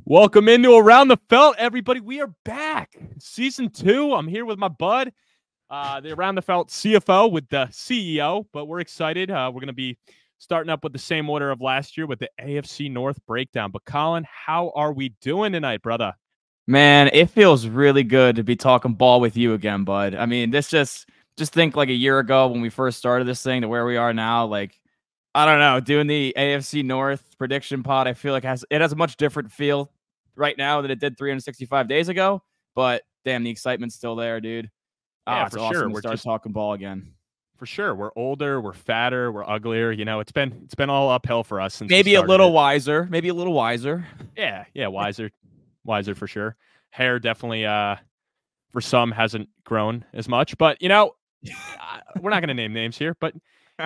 Welcome into Around the Felt, everybody. We are back. Season 2. I'm here with my bud, the Around the Felt CFO with the CEO, but we're excited. We're going to be starting up with the same order of last year with the AFC North breakdown. But Colin, how are we doing tonight, brother? Man, it feels really good to be talking ball with you again, bud. I mean, this just think like a year ago when we first started this thing to where we are now. Like, I don't know, doing the AFC North prediction pod, I feel like it has a much different feel right now than it did 365 days ago. But damn, the excitement's still there, dude. Yeah, it's for awesome sure. to start talking ball again. For sure. We're older, we're fatter, we're uglier. You know, it's been all uphill for us since maybe a little wiser. Maybe a little wiser. Yeah, wiser. Wiser for sure. Hair definitely for some hasn't grown as much, but you know, we're not going to name names here, but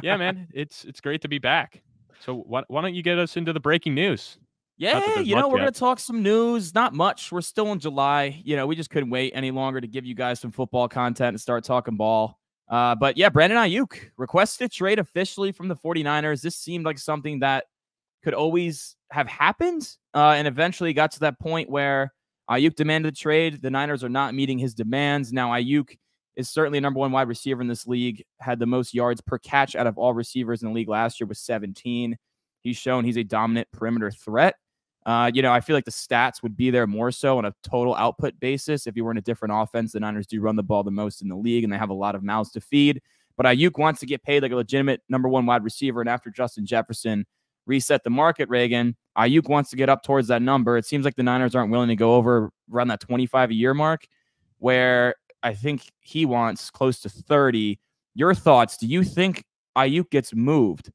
yeah, man, it's great to be back. So why don't you get us into the breaking news? Yeah, we're going to talk some news. Not much. We're still in July. You know, we just couldn't wait any longer to give you guys some football content and start talking ball. But yeah, Brandon Aiyuk requested a trade officially from the 49ers. This seemed like something that could always have happened and eventually got to that point where Aiyuk demanded a trade. The Niners are not meeting his demands. Now Aiyuk is certainly a number one wide receiver in this league, had the most yards per catch out of all receivers in the league last year with 17. He's shown he's a dominant perimeter threat. I feel like the stats would be there more so on a total output basis. If you were in a different offense, the Niners do run the ball the most in the league, and they have a lot of mouths to feed. But Aiyuk wants to get paid like a legitimate number one wide receiver, and after Justin Jefferson reset the market, Reagan, Aiyuk wants to get up towards that number. It seems like the Niners aren't willing to go over around that 25 a year mark, where I think he wants close to 30. Your thoughts? Do you think Aiyuk gets moved?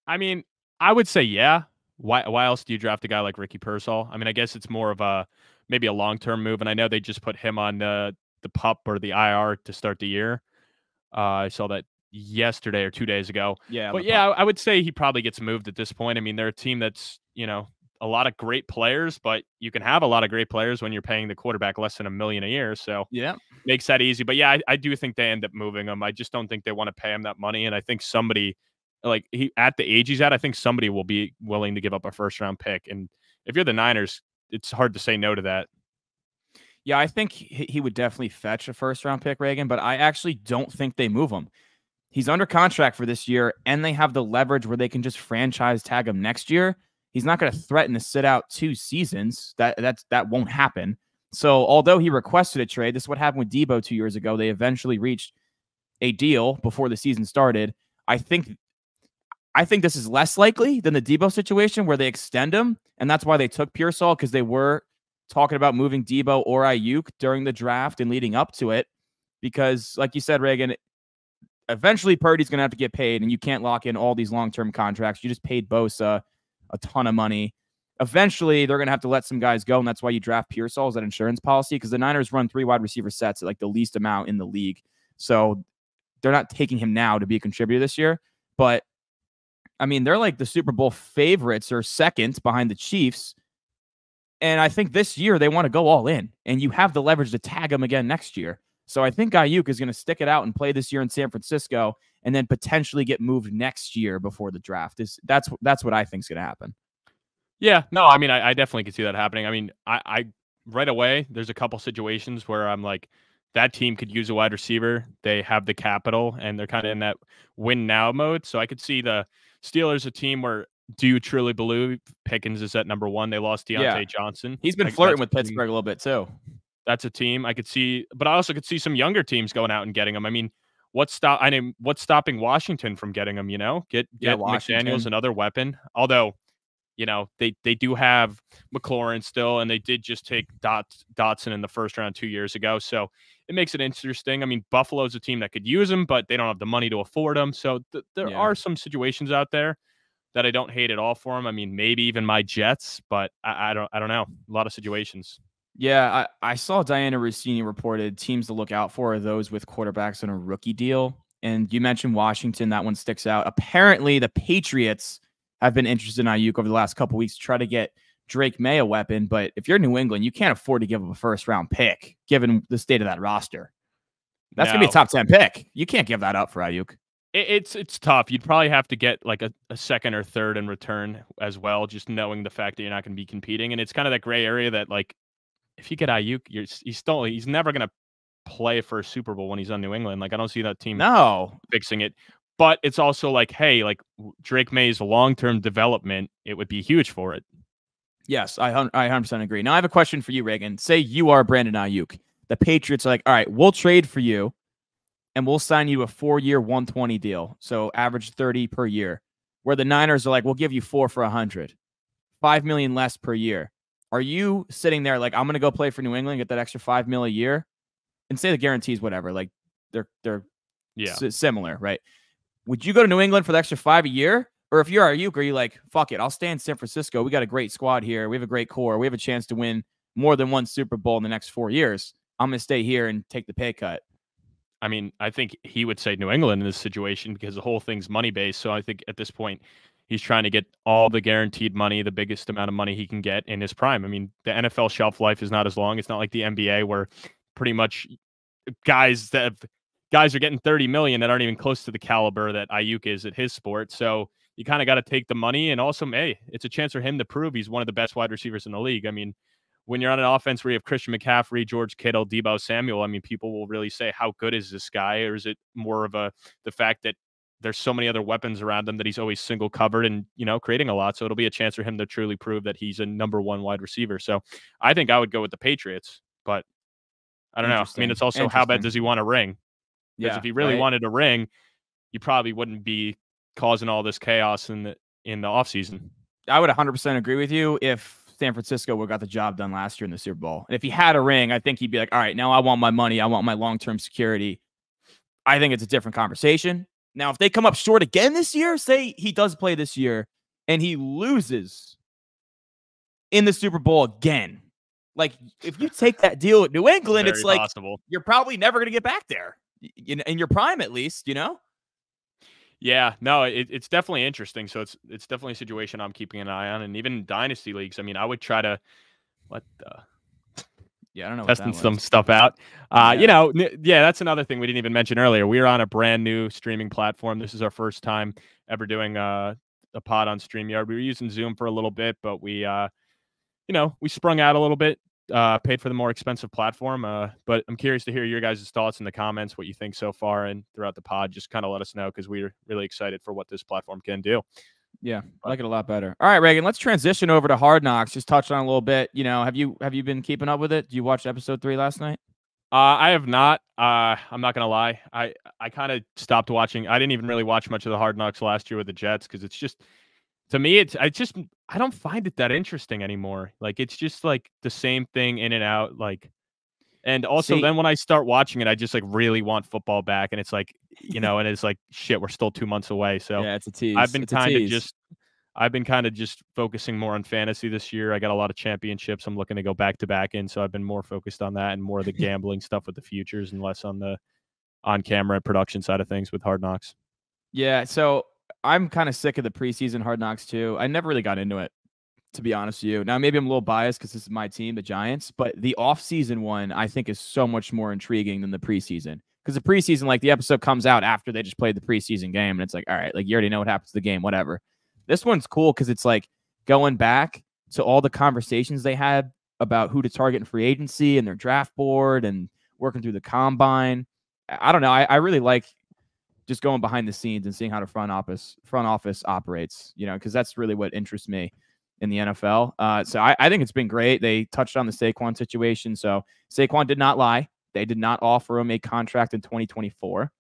I mean, I would say yeah. Why else do you draft a guy like Ricky Pearsall? I mean, I guess it's more of maybe a long-term move, and I know they just put him on the PUP or the IR to start the year. I saw that yesterday or 2 days ago. Yeah, but yeah, I would say he probably gets moved at this point. I mean, they're a team that's, a lot of great players, but you can have a lot of great players when you're paying the quarterback less than $1 million a year. So yeah, makes that easy. But yeah, I do think they end up moving him. I just don't think they want to pay him that money, and I think somebody. Like at the age he's at, I think somebody will be willing to give up a first-round pick. And if you're the Niners, it's hard to say no to that. Yeah, I think he would definitely fetch a first-round pick, Reagan, but I actually don't think they move him. He's under contract for this year, and they have the leverage where they can just franchise tag him next year. He's not going to threaten to sit out 2 seasons. That won't happen. So although he requested a trade, this is what happened with Debo 2 years ago. They eventually reached a deal before the season started. I think this is less likely than the Debo situation where they extend him, and that's why they took Pearsall, because they were talking about moving Debo or Aiyuk during the draft and leading up to it. Because, like you said, Reagan, eventually Purdy's going to have to get paid, and you can't lock in all these long-term contracts. You just paid Bosa a ton of money. Eventually, they're going to have to let some guys go, and that's why you draft Pearsall as that insurance policy, because the Niners run 3 wide receiver sets at like the least amount in the league. So they're not taking him now to be a contributor this year, but I mean, they're like the Super Bowl favorites or second behind the Chiefs. And I think this year they want to go all in, and you have the leverage to tag them again next year. So I think Aiyuk is going to stick it out and play this year in San Francisco and then potentially get moved next year before the draft. That's what I think is going to happen. Yeah, no, I mean, I definitely could see that happening. I mean, I right away, there's a couple situations where I'm like, that team could use a wide receiver. They have the capital, and they're kind of in that win now mode. So I could see the Steelers, a team where do you truly believe Pickens is at number 1? They lost Deontay Johnson. He's been flirting with Pittsburgh a little bit too. That's a team I could see, but I also could see some younger teams going out and getting him. I mean, what's stopping Washington from getting him? Get McDaniels another weapon. Although, they do have McLaurin still, and they did just take Dotson in the first round 2 years ago. So it makes it interesting. I mean, Buffalo's a team that could use him, but they don't have the money to afford him. So there are some situations out there that I don't hate at all for him. I mean, maybe even my Jets, but I don't know. A lot of situations. Yeah, I saw Diana Rossini reported teams to look out for are those with quarterbacks on a rookie deal. And you mentioned Washington. That one sticks out. Apparently, the Patriots have been interested in Aiyuk over the last couple of weeks to try to get Drake May a weapon. But if you're New England, you can't afford to give up a first-round pick, given the state of that roster. That's going to be a top 10 pick. You can't give that up for Aiyuk. It's tough. You'd probably have to get like a second or third in return as well, just knowing the fact that you're not going to be competing. And it's kind of that gray area that, like, if you get Aiyuk, he's never going to play for a Super Bowl when he's on New England. Like, I don't see that team fixing it. But it's also like, hey, like Drake May's long-term development, it would be huge for it. Yes, I 100% agree. Now I have a question for you, Reagan. Say you are Brandon Aiyuk. The Patriots are like, all right, we'll trade for you, and we'll sign you a 4-year, 120 deal. So average 30 per year. Where the Niners are like, we'll give you 4 for 100, $5 million less per year. Are you sitting there like, I'm going to go play for New England, get that extra $5 million a year, and say the guarantees, whatever, like they're similar, right? Would you go to New England for the extra $5 a year? Or if you're Aiyuk, are you like, fuck it, I'll stay in San Francisco. We got a great squad here. We have a great core. We have a chance to win more than one Super Bowl in the next 4 years. I'm going to stay here and take the pay cut. I mean, I think he would say New England in this situation because the whole thing's money-based. So I think at this point, he's trying to get all the guaranteed money, the biggest amount of money he can get in his prime. I mean, the NFL shelf life is not as long. It's not like the NBA where pretty much guys are getting $30 million that aren't even close to the caliber that Aiyuk is at his sport. So you kind of got to take the money, and also, hey, it's a chance for him to prove he's one of the best wide receivers in the league. I mean, when you're on an offense where you have Christian McCaffrey, George Kittle, Deebo Samuel, I mean, people will really say, how good is this guy? Or is it more of the fact that there's so many other weapons around him that he's always single covered and, creating a lot. So it'll be a chance for him to truly prove that he's a number one wide receiver. So I think I would go with the Patriots, but I don't know. I mean, it's also how bad does he want a ring? Because if he really wanted a ring, you probably wouldn't be causing all this chaos in the offseason. I would 100% agree with you if San Francisco would have got the job done last year in the Super Bowl. And if he had a ring, I think he'd be like, all right, now I want my money. I want my long-term security. I think it's a different conversation. Now, if they come up short again this year, say he does play this year and he loses in the Super Bowl again, like if you take that deal at New England, it's like you're probably never going to get back there in your prime, at least, Yeah, no, it's definitely interesting. So it's definitely a situation I'm keeping an eye on. And even in dynasty leagues, I mean, I would try to I don't know. Testing some stuff out. That's another thing we didn't even mention earlier. We're on a brand new streaming platform. This is our first time ever doing a pod on StreamYard. We were using Zoom for a little bit, but we sprung out a little bit, paid for the more expensive platform. But I'm curious to hear your guys' thoughts in the comments, what you think so far and throughout the pod. Just kind of let us know because we're really excited for what this platform can do. Yeah, I like it a lot better. All right, Reagan, let's transition over to Hard Knocks. Just touch on a little bit. Have you been keeping up with it? Did you watch episode 3 last night? I have not. I'm not gonna lie. I kind of stopped watching. I didn't even really watch much of the Hard Knocks last year with the Jets because it's just, to me, I don't find it that interesting anymore. Like it's just like the same thing in and out. Like, and also then when I start watching it, I just like really want football back, and it's like, and it's like shit. We're still 2 months away, so yeah, it's a tease. I've been kind of just focusing more on fantasy this year. I got a lot of championships I'm looking to go back to back in, so I've been more focused on that and more of the gambling stuff with the futures and less on the on-camera production side of things with Hard Knocks. Yeah, so I'm kind of sick of the preseason Hard Knocks too. I never really got into it, to be honest with you. Now, maybe I'm a little biased because this is my team, the Giants, but the off-season one I think is so much more intriguing than the preseason. Because the preseason, like the episode comes out after they just played the preseason game, and it's like, all right, like you already know what happens to the game, whatever. This one's cool because it's like going back to all the conversations they had about who to target in free agency and their draft board and working through the combine. I don't know. I really like just going behind the scenes and seeing how the front office operates, because that's really what interests me in the NFL. So I think it's been great. They touched on the Saquon situation. So Saquon did not lie. They did not offer him a contract in 2024.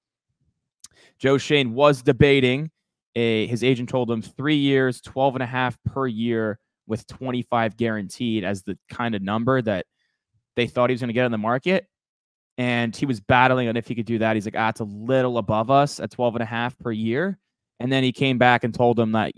Joe Schoen was debating. His agent told him 3 years, 12.5 per year with 25 guaranteed as the kind of number that they thought he was going to get on the market. And he was battling on if he could do that. He's like, it's a little above us at 12.5 per year. And then he came back and told him that,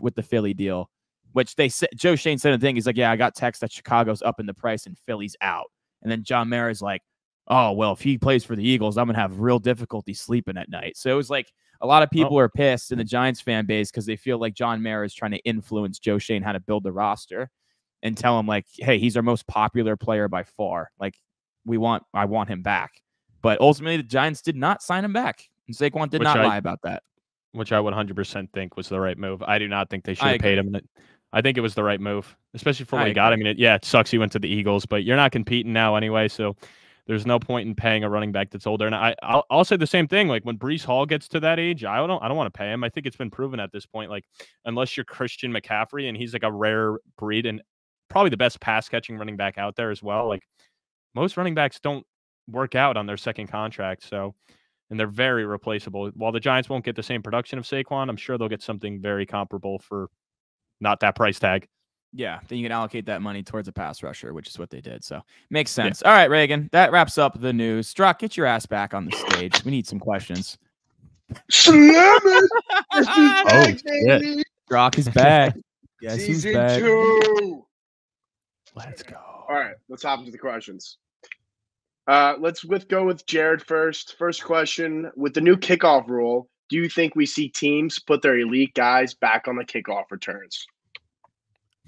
with the Philly deal, which they said, Joe Schoen said a thing. He's like, I got text that Chicago's up in the price and Philly's out. And then John Mara's like, oh, well, if he plays for the Eagles, I'm going to have real difficulty sleeping at night. So it was like a lot of people are pissed in the Giants fan base because they feel like John Mara is trying to influence Joe Schoen how to build the roster and tell him like, hey, he's our most popular player by far. Like I want him back. But ultimately the Giants did not sign him back. And Saquon did not lie about that. Which I 100% think was the right move. I do not think they should have paid him. I think it was the right move, especially for what he got. I mean, it sucks he went to the Eagles, but you're not competing now anyway, so there's no point in paying a running back that's older. And I'll say the same thing. Like when Breece Hall gets to that age, I don't want to pay him. I think it's been proven at this point. Like unless you're Christian McCaffrey, and he's like a rare breed and probably the best pass catching running back out there as well. Like most running backs don't work out on their second contract, and they're very replaceable. While the Giants won't get the same production of Saquon, I'm sure they'll get something very comparable for not that price tag. Yeah, then you can allocate that money towards a pass rusher, which is what they did. So makes sense. Yeah. All right, Reagan, that wraps up the news. Strzok, get your ass back on the stage. We need some questions. Slam it! Strzok is back. Yes, he's back. 2. Let's go. All right, let's hop into the questions. Let's go with Jared first. First question: with the new kickoff rule, do you think we see teams put their elite guys back on the kickoff returns?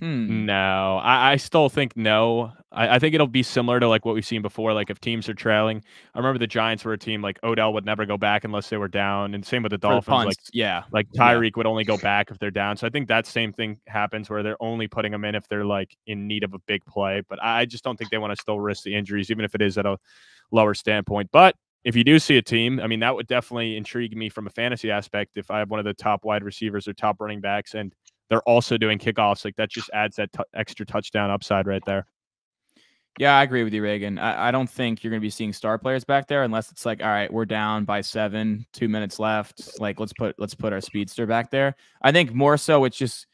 No, I still think no. I think it'll be similar to like what we've seen before. Like if teams are trailing, I remember the Giants were a team like Odell would never go back unless they were down, and same with the Dolphins. Like Tyreek would only go back if they're down. So I think that same thing happens where they're only putting them in if they're like in need of a big play. But I just don't think they want to still risk the injuries, even if it is at a lower standpoint. But if you do see a team, I mean, that would definitely intrigue me from a fantasy aspect. If I have one of the top wide receivers or top running backs and they're also doing kickoffs, like that just adds that extra touchdown upside right there. Yeah, I agree with you, Reagan. I don't think you're going to be seeing star players back there unless it's like, all right, we're down by 7, 2 minutes left. Like let's put our speedster back there. I think more so it's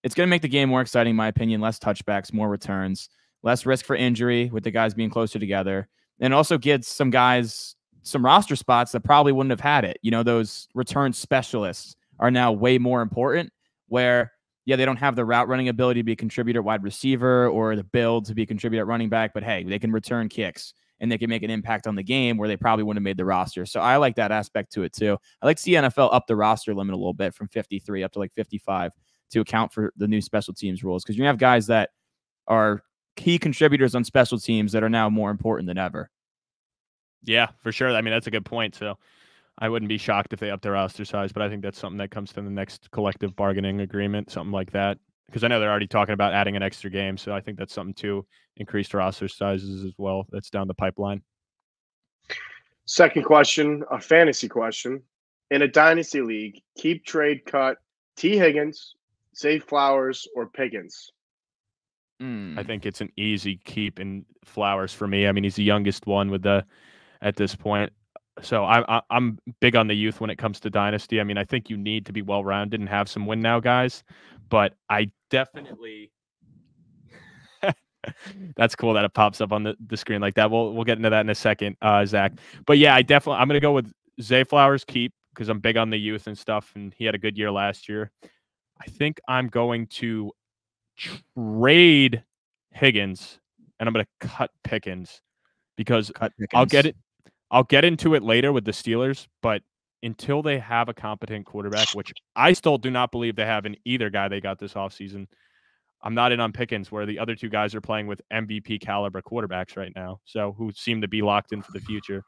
going to make the game more exciting, in my opinion. Less touchbacks, more returns, less risk for injury with the guys being closer together, and also gives some guys some roster spots that probably wouldn't have had it. You know, those return specialists are now way more important, where, yeah, they don't have the route running ability to be a contributor wide receiver or the build to be a contributor at running back, but hey, they can return kicks and they can make an impact on the game where they probably wouldn't have made the roster. So I like that aspect to it too. I like to see NFL up the roster limit a little bit from 53 up to like 55 to account for the new special teams rules, because you have guys that are key contributors on special teams that are now more important than ever. Yeah, for sure. I mean, that's a good point. So I wouldn't be shocked if they up their roster size, but I think that's something that comes to the next collective bargaining agreement, something like that. Because I know they're already talking about adding an extra game, so I think that's something to increase roster sizes as well. That's down the pipeline. Second question, a fantasy question. In a dynasty league, keep, trade, cut T. Higgins, save Flowers, or Pickens? I think it's an easy keep in Flowers for me. I mean, he's the youngest one at this point. So I'm big on the youth when it comes to dynasty. I mean, I think you need to be well-rounded and have some win now guys, but I definitely that's cool that it pops up on the screen like that. We'll get into that in a second, Zach. But yeah, I'm going to go with Zay Flowers keep because I'm big on the youth and stuff, and he had a good year last year. I think I'm going to trade Higgins, and I'm going to cut Pickens because I'll get into it later with the Steelers, but until they have a competent quarterback, which I still do not believe they have in either guy they got this offseason, I'm not in on Pickens, where the other two guys are playing with MVP caliber quarterbacks right now, so who seem to be locked in for the future.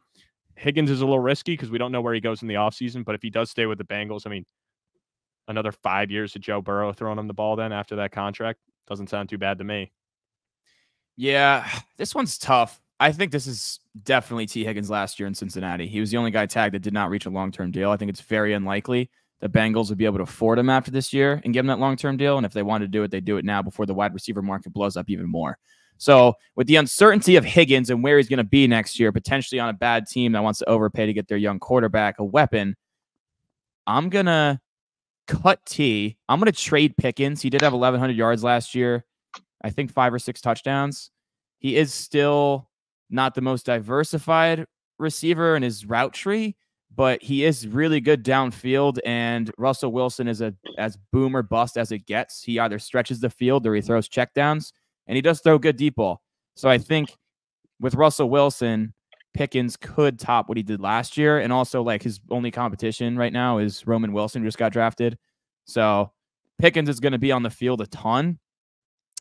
Higgins is a little risky because we don't know where he goes in the offseason, but if he does stay with the Bengals, I mean, another 5 years of Joe Burrow throwing him the ball then after that contract doesn't sound too bad to me. Yeah, this one's tough. I think this is definitely T. Higgins last year in Cincinnati. He was the only guy tagged that did not reach a long-term deal. I think it's very unlikely the Bengals would be able to afford him after this year and give him that long-term deal. And if they wanted to do it, they do it now before the wide receiver market blows up even more. So with the uncertainty of Higgins and where he's going to be next year, potentially on a bad team that wants to overpay to get their young quarterback a weapon, I'm going to cut T. I'm going to trade Pickens. He did have 1,100 yards last year. I think 5 or 6 touchdowns. He is still not the most diversified receiver in his route tree, but he is really good downfield, and Russell Wilson is as boom or bust as it gets. He either stretches the field or he throws checkdowns, and he does throw good deep ball. So I think with Russell Wilson, Pickens could top what he did last year, and also like his only competition right now is Roman Wilson, who just got drafted. So Pickens is going to be on the field a ton.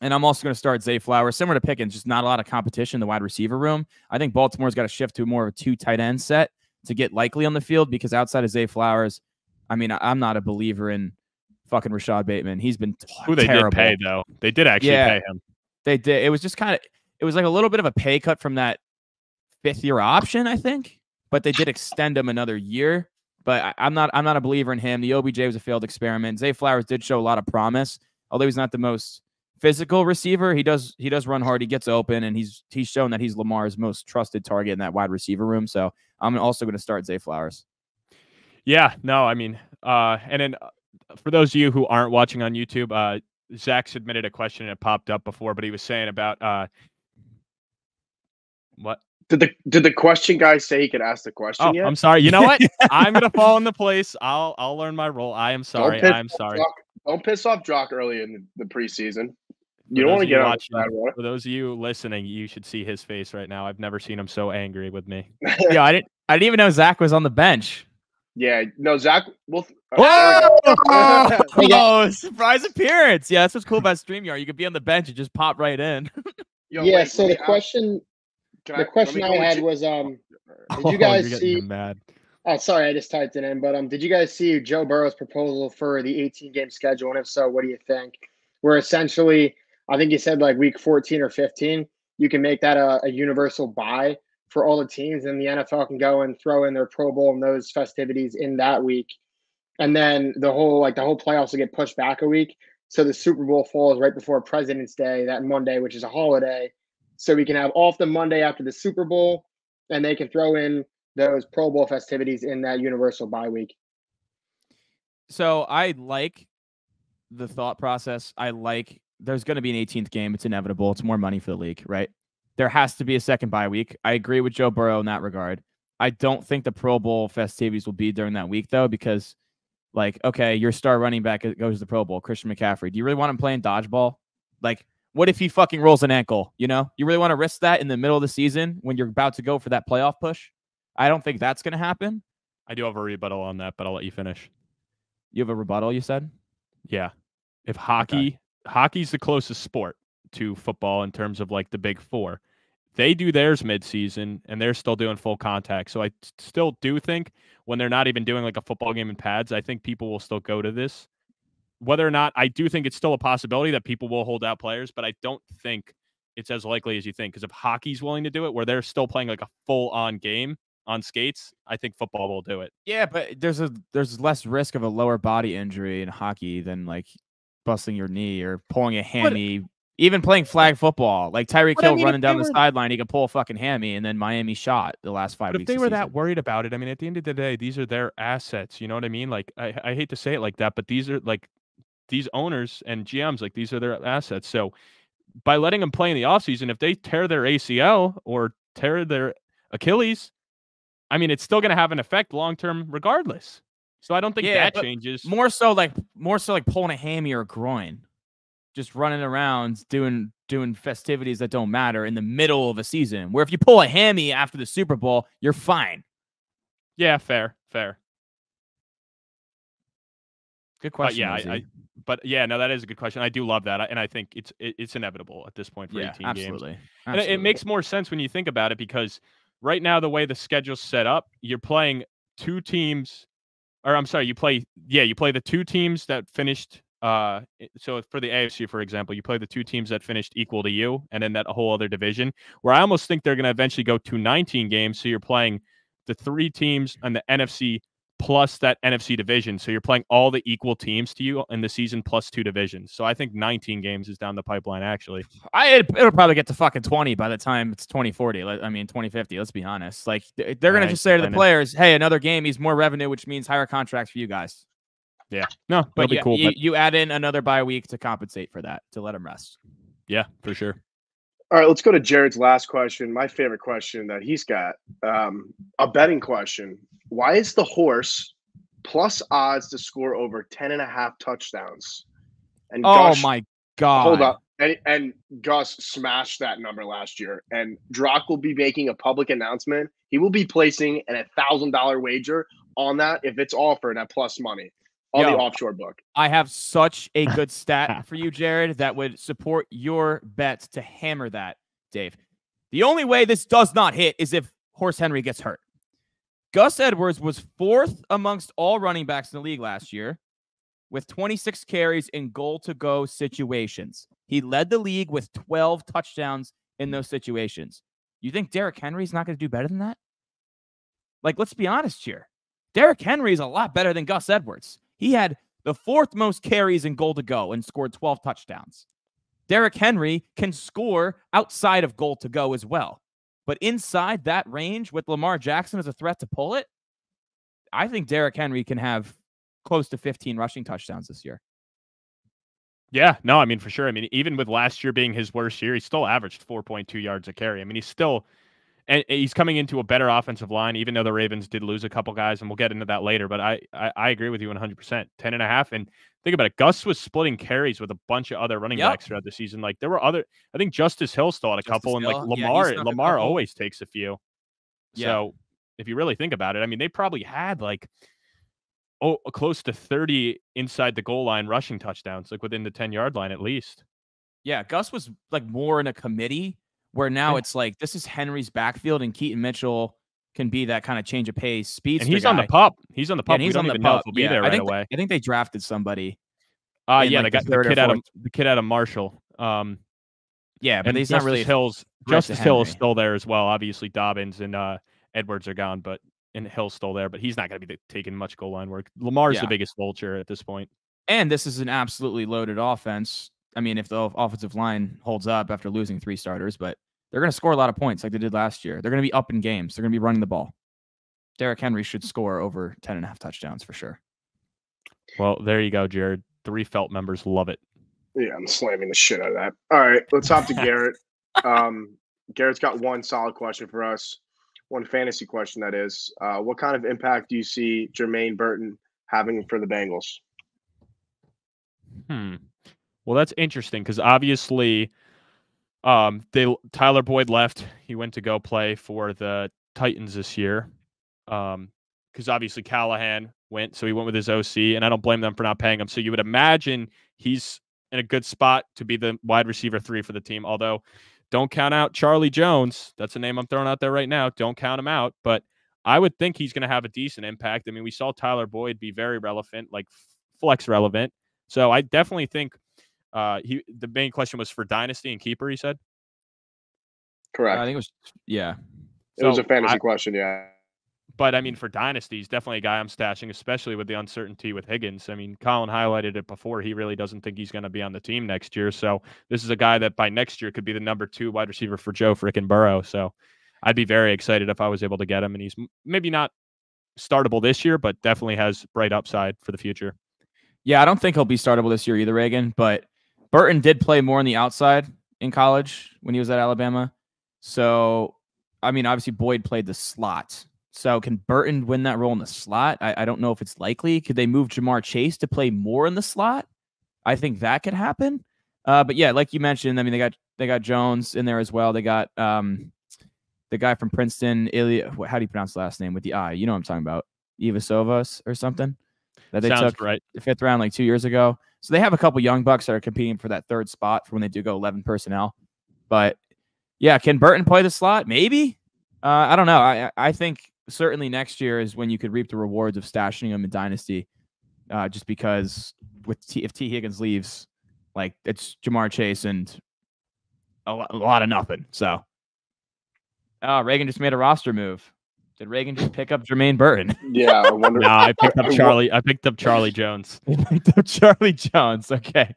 And I'm also going to start Zay Flowers. Similar to Pickens, just not a lot of competition in the wide receiver room. I think Baltimore's got to shift to more of a 2 tight end set to get Likely on the field because outside of Zay Flowers, I mean, I'm not a believer in fucking Rashad Bateman. He's been who they terrible. did pay though. They did actually pay him. They did. It was just it was like a little bit of a pay cut from that 5th-year option, I think, but they did extend him another year. But I'm not a believer in him. The OBJ was a failed experiment. Zay Flowers did show a lot of promise, although he's not the most physical receiver. He does run hard. He gets open, and he's shown that he's Lamar's most trusted target in that wide receiver room. So I'm also going to start Zay Flowers. Yeah, no, I mean, and then for those of you who aren't watching on YouTube, Zach submitted a question and it popped up before, but he was saying about what? Did the question guy say he could ask the question yet? I'm sorry. You know what? I'm gonna fall into place. I'll learn my role. I am sorry. I'm sorry. Don't piss off Jock early in the preseason. You don't want to get on for those of you listening, you should see his face right now. I've never seen him so angry with me. Yeah, I didn't even know Zach was on the bench. Yeah, no, Zach. Oh, surprise appearance! Yeah, that's what's cool about StreamYard. You could be on the bench and just pop right in. So the question I had was, did you guys see? Mad. Oh, sorry, I just typed it in. But did you guys see Joe Burrow's proposal for the 18-game schedule? And if so, what do you think? Where essentially, I think he said like week 14 or 15, you can make that a universal bye for all the teams, and the NFL can go and throw in their Pro Bowl and those festivities in that week, and then the whole playoffs will get pushed back a week. So the Super Bowl falls right before President's Day that Monday, which is a holiday. So we can have off the Monday after the Super Bowl, and they can throw in those Pro Bowl festivities in that universal bye week. So I like the thought process. There's going to be an 18th game. It's inevitable. It's more money for the league, right? There has to be a second bye week. I agree with Joe Burrow in that regard. I don't think the Pro Bowl festivities will be during that week, though, because, okay, your star running back goes to the Pro Bowl, Christian McCaffrey. Do you really want him playing dodgeball? What if he fucking rolls an ankle? You really want to risk that in the middle of the season when you're about to go for that playoff push? I don't think that's going to happen. I do have a rebuttal on that, but I'll let you finish. You have a rebuttal, you said? Yeah. If hockey's the closest sport to football in terms of the big four. They do theirs midseason, and they're still doing full contact. So I still do think when they're not even doing a football game in pads, I think people will still go to this. Whether or not, I do think it's still a possibility that people will hold out players, but I don't think it's as likely as you think. Because if hockey's willing to do it, where they're still playing a full-on game on skates, I think football will do it. Yeah, but there's less risk of a lower body injury in hockey than busting your knee or pulling a hammy. Even playing flag football, Tyreek Hill running down the sideline, he could pull a fucking hammy, and then Miami shot the last 5 weeks. If they were that worried about it, I mean, at the end of the day, these are their assets. You know what I mean? I hate to say it like that, but these are these owners and GMs, these are their assets. So by letting them play in the offseason, if they tear their ACL or tear their Achilles, I mean, it's still going to have an effect long-term regardless. So I don't think that changes. More so like pulling a hammy or a groin. Just running around doing festivities that don't matter in the middle of a season. Where if you pull a hammy after the Super Bowl, you're fine. Yeah, fair. Good question. No, that is a good question. I do love that, and I think it's inevitable at this point for 18 absolutely. games. And it makes more sense when you think about it, because right now the way the schedule's set up, you're playing two teams, or I'm sorry, you play the two teams that finished. So for the AFC, for example, you play the two teams that finished equal to you, and then that whole other division, where I almost think they're going to eventually go to 19 games. So you're playing the three teams on the NFC plus that NFC division. So you're playing all the equal teams to you in the season plus two divisions. So I think 19 games is down the pipeline, actually. It'll probably get to fucking 20 by the time it's 2040. 2050. Let's be honest. They're going to just say to the players, hey, another game means more revenue, which means higher contracts for you guys. Yeah. No, but be cool. You add in another bye week to compensate for that, to let them rest. Yeah, for sure. All right, let's go to Jared's last question. My favorite question that he's got, a betting question. Why is the horse plus odds to score over 10.5 touchdowns? And Gus, my God. Hold up. And Gus smashed that number last year. And Drock will be making a public announcement. He will be placing an $1,000 wager on that if it's offered at plus money on the offshore book. I have such a good stat for you, Jared, that would support your bet to hammer that, Dave. The only way this does not hit is if Horse Henry gets hurt. Gus Edwards was 4th amongst all running backs in the league last year with 26 carries in goal-to-go situations. He led the league with 12 touchdowns in those situations. You think Derrick Henry's not going to do better than that? Like, let's be honest here. Derrick Henry is a lot better than Gus Edwards. He had the 4th most carries in goal-to-go and scored 12 touchdowns. Derrick Henry can score outside of goal-to-go as well. But inside that range with Lamar Jackson as a threat to pull it, I think Derrick Henry can have close to 15 rushing touchdowns this year. Yeah, no, I mean, for sure. I mean, even with last year being his worst year, he still averaged 4.2 yards a carry. I mean, he's coming into a better offensive line, even though the Ravens did lose a couple guys, and we'll get into that later. But I agree with you 100%. 10.5. And think about it. Gus was splitting carries with a bunch of other running backs throughout the season. Like, there were I think Justice Hill still had a couple, and like Lamar always takes a few. Yeah. So if you really think about it, I mean, they probably had like close to 30 inside the goal line rushing touchdowns, like within the 10-yard line at least. Yeah, Gus was like more in a committee where now it's like this is Henry's backfield, and Keaton Mitchell can be that kind of change of pace speedster. And he's guy. on the pup. He's on the pup. Yeah, he's we on don't the even pup. know if he'll be there right away. I think they drafted somebody. Yeah, the kid out of Marshall. Yeah, but he's not really Justice Hill is still there as well. Obviously, Dobbins and Edwards are gone, and Hill's still there, but he's not going to be taking much goal line work. Lamar's the biggest vulture at this point. And this is an absolutely loaded offense. I mean, if the offensive line holds up after losing 3 starters, but they're going to score a lot of points like they did last year. They're going to be up in games. They're going to be running the ball. Derrick Henry should score over 10.5 touchdowns for sure. Well, there you go, Jared. 3 Felt members love it. Yeah, I'm slamming the shit out of that. All right, let's hop to Garrett. Garrett's got one solid question for us. One fantasy question, that is. What kind of impact do you see Jermaine Burton having for the Bengals? Well, that's interesting because obviously Tyler Boyd left. He went to go play for the Titans this year because obviously Callahan went, so he went with his OC, and I don't blame them for not paying him. So you would imagine he's in a good spot to be the wide receiver 3 for the team, although don't count out Charlie Jones. That's a name I'm throwing out there right now. Don't count him out, but I would think he's going to have a decent impact. I mean, we saw Tyler Boyd be very relevant, like flex relevant. So I definitely think the main question was for Dynasty and Keeper, he said? Correct. I think it was, yeah. It was a fantasy question, yeah. But, I mean, for Dynasty, he's definitely a guy I'm stashing, especially with the uncertainty with Higgins. I mean, Colin highlighted it before. He really doesn't think he's going to be on the team next year. So this is a guy that by next year could be the number 2 wide receiver for Joe frickin' Burrow. So I'd be very excited if I was able to get him. And he's maybe not startable this year, but definitely has bright upside for the future. Yeah, I don't think he'll be startable this year either, Reagan. But Burton did play more on the outside in college when he was at Alabama. So, I mean, obviously Boyd played the slot. So can Burton win that role in the slot? I don't know if it's likely. Could they move Jamar Chase to play more in the slot? I think that could happen. But yeah, like you mentioned, I mean, they got Jones in there as well. They got the guy from Princeton, how do you pronounce the last name with the I? You know what I'm talking about. Ivasovas or something that they took right. the 5th round like 2 years ago. So they have a couple young bucks that are competing for that 3rd spot for when they do go 11 personnel. But yeah, can Burton play the slot? Maybe. I don't know. I think certainly next year is when you could reap the rewards of stashing him in Dynasty, just because if T. Higgins leaves, like it's Jamar Chase and a lot of nothing. So, Reagan just made a roster move. Did Reagan just pick up Jermaine Burton? Yeah, I wonder. No, I picked up Charlie. I picked up Charlie Jones. Charlie Jones. Okay,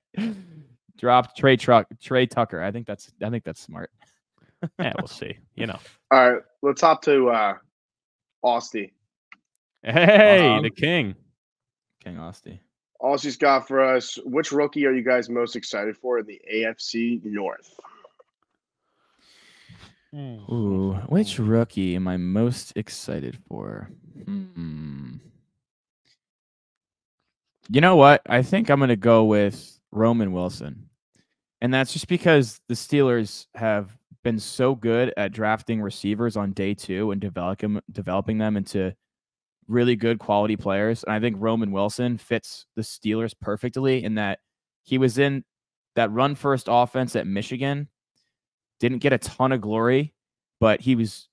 dropped Trey Tucker. I think that's smart. Yeah, we'll see. You know. All right, let's hop to Austie. Hey, the King Austie. Austie's got for us, which rookie are you guys most excited for in the AFC North? Ooh, which rookie am I most excited for? You know what? I think I'm going to go with Roman Wilson. And that's just because the Steelers have been so good at drafting receivers on day 2 and developing them into really good quality players. And I think Roman Wilson fits the Steelers perfectly in that he was in that run first offense at Michigan, didn't get a ton of glory, but he was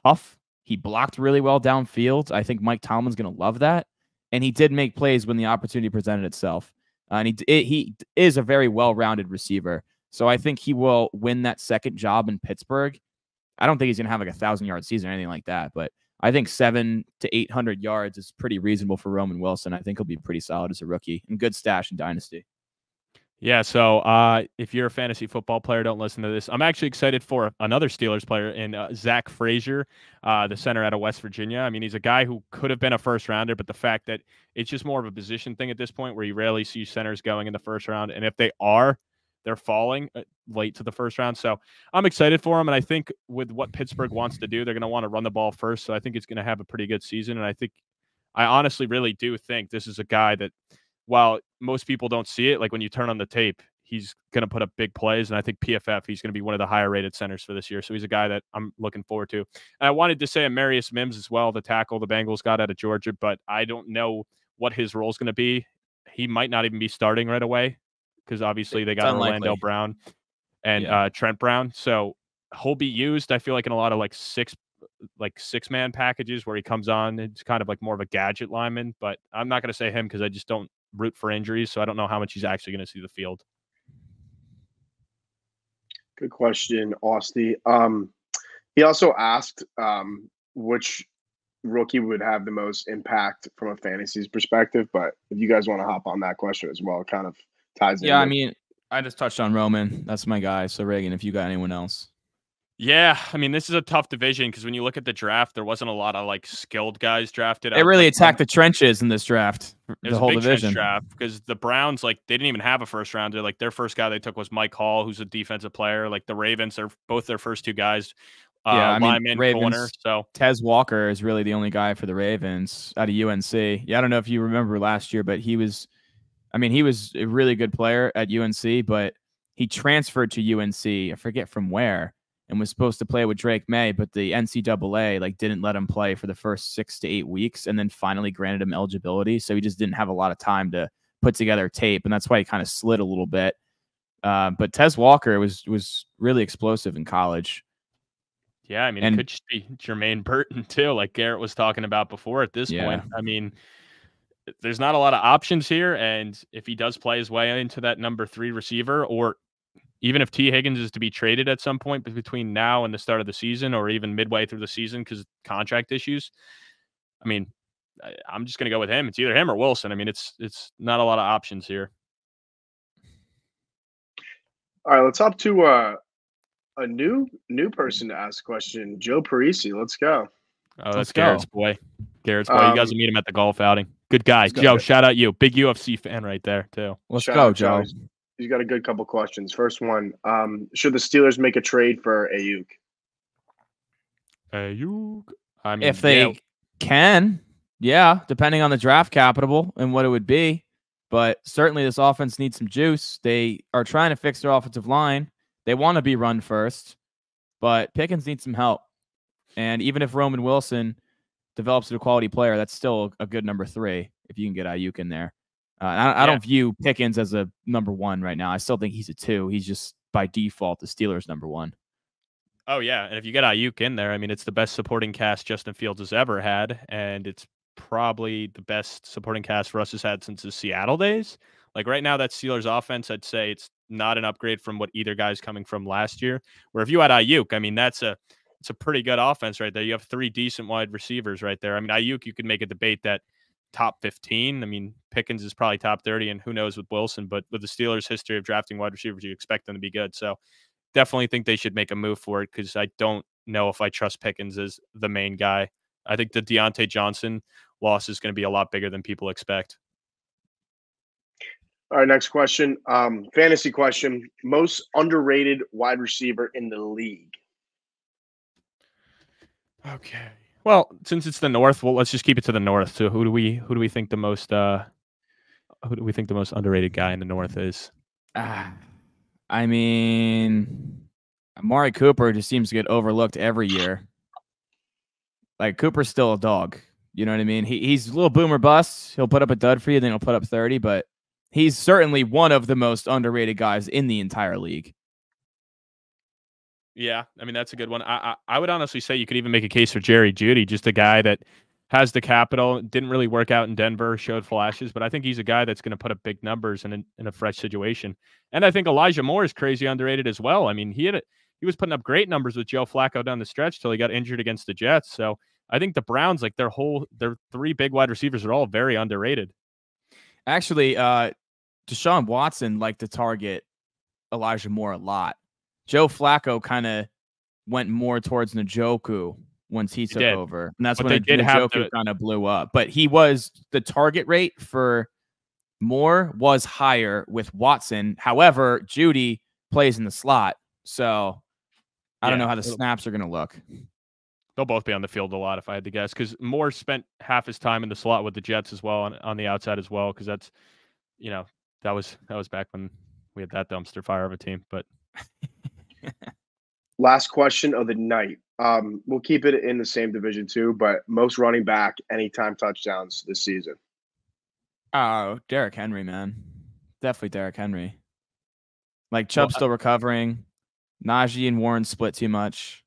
tough He blocked really well downfield. I think Mike Tomlin's going to love that. And he did make plays when the opportunity presented itself. And he is a very well-rounded receiver. So I think he will win that second job in Pittsburgh. I don't think he's going to have like 1,000-yard season or anything like that, but I think 700 to 800 yards is pretty reasonable for Roman Wilson. I think he'll be pretty solid as a rookie and good stash in Dynasty. Yeah, so if you're a fantasy football player, don't listen to this. I'm actually excited for another Steelers player in Zach Frazier, the center out of West Virginia. I mean, he's a guy who could have been a first-rounder, but the fact that it's just more of a position thing at this point where you rarely see centers going in the first round, and if they are, they're falling late to the first round. So I'm excited for him, and I think with what Pittsburgh wants to do, they're going to want to run the ball first, so I think he's going to have a pretty good season, and I honestly really do think this is a guy that, while most people don't see it, like when you turn on the tape, he's going to put up big plays. And I think PFF, he's going to be one of the higher rated centers for this year. So he's a guy that I'm looking forward to. And I wanted to say Amarius Mims as well, the tackle the Bengals got out of Georgia, but I don't know what his role is going to be. He might not even be starting right away because obviously they got Orlando Brown and Trent Brown. So he'll be used, I feel like, in a lot of six-man packages where he comes on. It's kind of like more of a gadget lineman, but I'm not going to say him because I just don't root for injuries, so I don't know how much he's actually going to see the field. Good question, Austin. He also asked which rookie would have the most impact from a fantasy perspective, but if you guys want to hop on that question as well, it kind of ties in. Yeah, I mean, I just touched on Roman. That's my guy. So, Reagan, if you got anyone else. Yeah, I mean, this is a tough division because when you look at the draft, there wasn't a lot of skilled guys drafted. They really attacked the trenches in this draft. The whole division draft because the Browns, they didn't even have a first rounder. Their first guy they took was Mike Hall, who's a defensive player. The Ravens are both their first two guys. Lineman, Ravens, corner. So Tez Walker is really the only guy for the Ravens out of UNC. Yeah, I don't know if you remember last year, but he was a really good player at UNC, but he transferred to UNC. I forget from where. And was supposed to play with Drake May, but the NCAA didn't let him play for the first 6 to 8 weeks, and then finally granted him eligibility. So he just didn't have a lot of time to put together tape, and that's why he kind of slid a little bit. But Tez Walker was really explosive in college. Yeah, I mean, it could just be Jermaine Burton too, like Garrett was talking about before. At this point, I mean, there's not a lot of options here, and if he does play his way into that number 3 receiver, or even if T. Higgins is to be traded at some point between now and the start of the season, or even midway through the season because of contract issues, I mean, I'm just going to go with him. It's either him or Wilson. I mean, it's not a lot of options here. All right, let's hop to a new person to ask a question. Joe Parisi, let's go. Oh, that's Garrett's boy. Garrett's boy. You guys will meet him at the golf outing. Good guy. Joe, shout out you. Big UFC fan right there, too. Let's go, Joe. He's got a good couple questions. First one, should the Steelers make a trade for Aiyuk? I mean, if they can, depending on the draft capital and what it would be. But certainly this offense needs some juice. They are trying to fix their offensive line. They want to be run first, but Pickens needs some help. And even if Roman Wilson develops a quality player, that's still a good number 3 if you can get Aiyuk in there. I don't view Pickens as a number 1 right now. I still think he's a 2. He's just by default the Steelers' number 1. Oh, yeah. And if you get Aiyuk in there, I mean, it's the best supporting cast Justin Fields has ever had. And it's probably the best supporting cast Russ has had since his Seattle days. Right now, that Steelers offense, I'd say it's not an upgrade from what either guy's coming from last year. Where if you had Aiyuk, I mean, it's a pretty good offense right there. You have 3 decent wide receivers right there. I mean, Aiyuk, you could make a debate that top 15. I mean, Pickens is probably top 30, and who knows with Wilson, but with the Steelers' history of drafting wide receivers, you expect them to be good. So definitely think they should make a move for it because I don't know if I trust Pickens as the main guy. I think the Deontay Johnson loss is going to be a lot bigger than people expect. All right, next question. Fantasy question. Most underrated wide receiver in the league? Okay. Well, since it's the North, let's just keep it to the North. So who do we think the most underrated guy in the North is? I mean, Amari Cooper just seems to get overlooked every year. Cooper's still a dog. You know what I mean? He's a little boomer bust. He'll put up a dud for you, then he'll put up 30, but he's certainly one of the most underrated guys in the entire league. Yeah, I mean, that's a good one. I would honestly say you could even make a case for Jerry Jeudy, just a guy that has the capital, didn't really work out in Denver, showed flashes, but I think he's a guy that's going to put up big numbers in a fresh situation. And I think Elijah Moore is crazy underrated as well. I mean, he was putting up great numbers with Joe Flacco down the stretch till he got injured against the Jets. So I think the Browns, like their 3 big wide receivers, are all very underrated. Actually, Deshaun Watson liked to target Elijah Moore a lot. Joe Flacco kind of went more towards Njoku once he took over. And that's when Njoku kind of blew up. But the target rate for Moore was higher with Watson. However, Jeudy plays in the slot. So I don't know how the snaps are going to look. They'll both be on the field a lot, if I had to guess, because Moore spent half his time in the slot with the Jets as well, on the outside as well, because that's, that was back when we had that dumpster fire of a team. But last question of the night. We'll keep it in the same division too, but most running back anytime touchdowns this season. Oh, Derrick Henry, man. Definitely Derrick Henry. Like Chubb's still recovering. Najee and Warren split too much.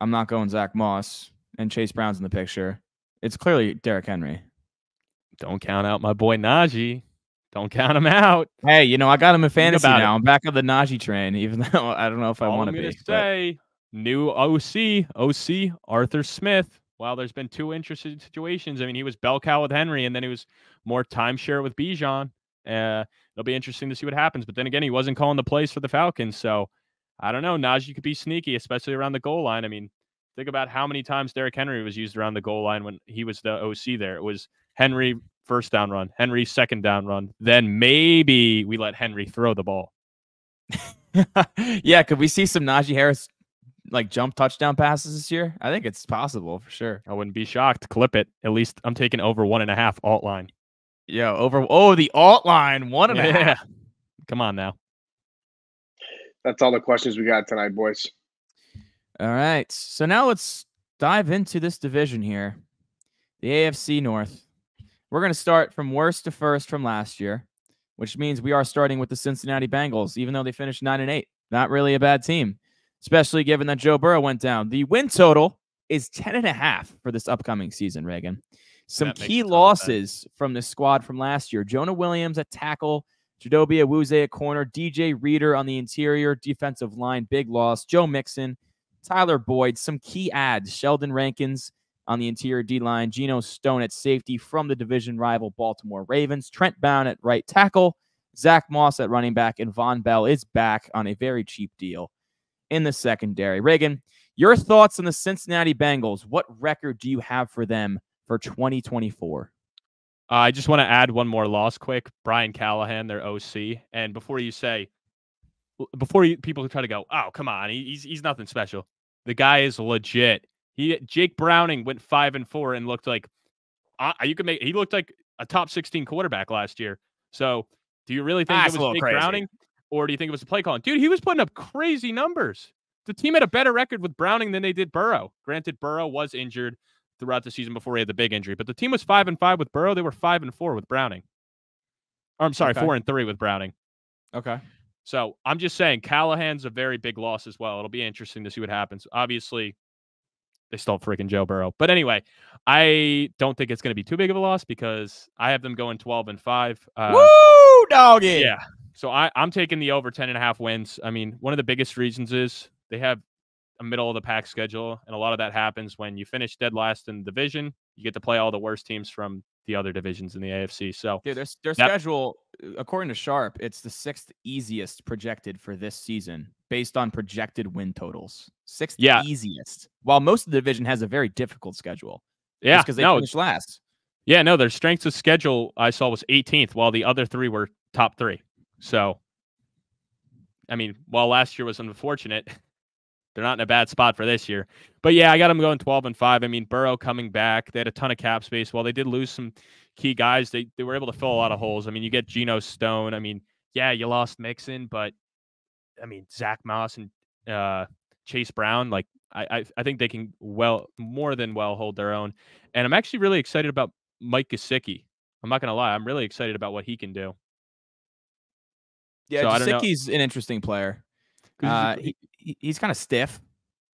I'm not going Zach Moss, and Chase Brown's in the picture. It's clearly Derrick Henry. Don't count out my boy Najee. Don't count him out. Hey, I got him in fantasy now. I'm back on the Najee train, even though I don't know if I want to be. Say, new OC Arthur Smith. While there's been 2 interesting situations. I mean, he was bell cow with Henry, and then he was more timeshare with Bijan. It'll be interesting to see what happens. But then again, he wasn't calling the plays for the Falcons, so I don't know. Najee could be sneaky, especially around the goal line. I mean, think about how many times Derrick Henry was used around the goal line when he was the OC there. It was Henry first down run, Henry second down run. Then maybe we let Henry throw the ball. Yeah, could we see some Najee Harris jump touchdown passes this year? I think it's possible for sure. I wouldn't be shocked. Clip it. At least I'm taking over 1.5 alt line. Yeah, the alt line 1.5. Come on now. That's all the questions we got tonight, boys. All right. So now let's dive into this division here. The AFC North. We're going to start from worst to first from last year, which means we are starting with the Cincinnati Bengals, even though they finished 9-8. Not really a bad team, especially given that Joe Burrow went down. The win total is 10.5 for this upcoming season, Reagan. Some key losses from the squad from last year. Jonah Williams at tackle, Chidobe Awuzie at corner, DJ Reader on the interior defensive line, big loss. Joe Mixon, Tyler Boyd, some key adds. Sheldon Rankins on the interior D-line, Geno Stone at safety from the division rival Baltimore Ravens, Trent Bound at right tackle, Zach Moss at running back, and Von Bell is back on a very cheap deal in the secondary. Reagan, your thoughts on the Cincinnati Bengals. What record do you have for them for 2024? I just want to add one more loss quick. Brian Callahan, their OC. And before people try to go, oh, come on, he's nothing special. The guy is legit. Jake Browning went 5-4 and looked like he looked like a top 16 quarterback last year. So do you really think it was Jake Browning, or do you think it was a play calling? Dude, he was putting up crazy numbers. The team had a better record with Browning than they did Burrow. Granted, Burrow was injured throughout the season before he had the big injury, but the team was 5-5 with Burrow. They were 5-4 with Browning. Or, I'm sorry, 4-3 with Browning. Okay. So I'm just saying Callahan's a very big loss as well. It'll be interesting to see what happens. Obviously, they stole freaking Joe Burrow. But anyway, I don't think it's going to be too big of a loss because I have them going 12-5. Woo, doggy! Yeah. So I'm taking the over 10.5 wins. I mean, one of the biggest reasons is they have a middle-of-the-pack schedule, and a lot of that happens when you finish dead last in the division. You get to play all the worst teams from the other divisions in the AFC. So, dude, their schedule, according to Sharp, it's the 6th easiest projected for this season based on projected win totals. 6th easiest. While most of the division has a very difficult schedule. Yeah, because they finished last. Yeah, no, their strength of schedule I saw was 18th, while the other 3 were top 3. So, I mean, while last year was unfortunate, they're not in a bad spot for this year. But yeah, I got them going 12-5. I mean, Burrow coming back. They had a ton of cap space. While they did lose some key guys, they were able to fill a lot of holes. I mean, you get Geno Stone. I mean, yeah, you lost Mixon, but I mean, Zach Moss and Chase Brown, like I think they can more than well hold their own. And I'm actually really excited about Mike Gesicki. I'm not going to lie. I'm really excited about what he can do. Yeah, so Gesicki's an interesting player. he's kind of stiff.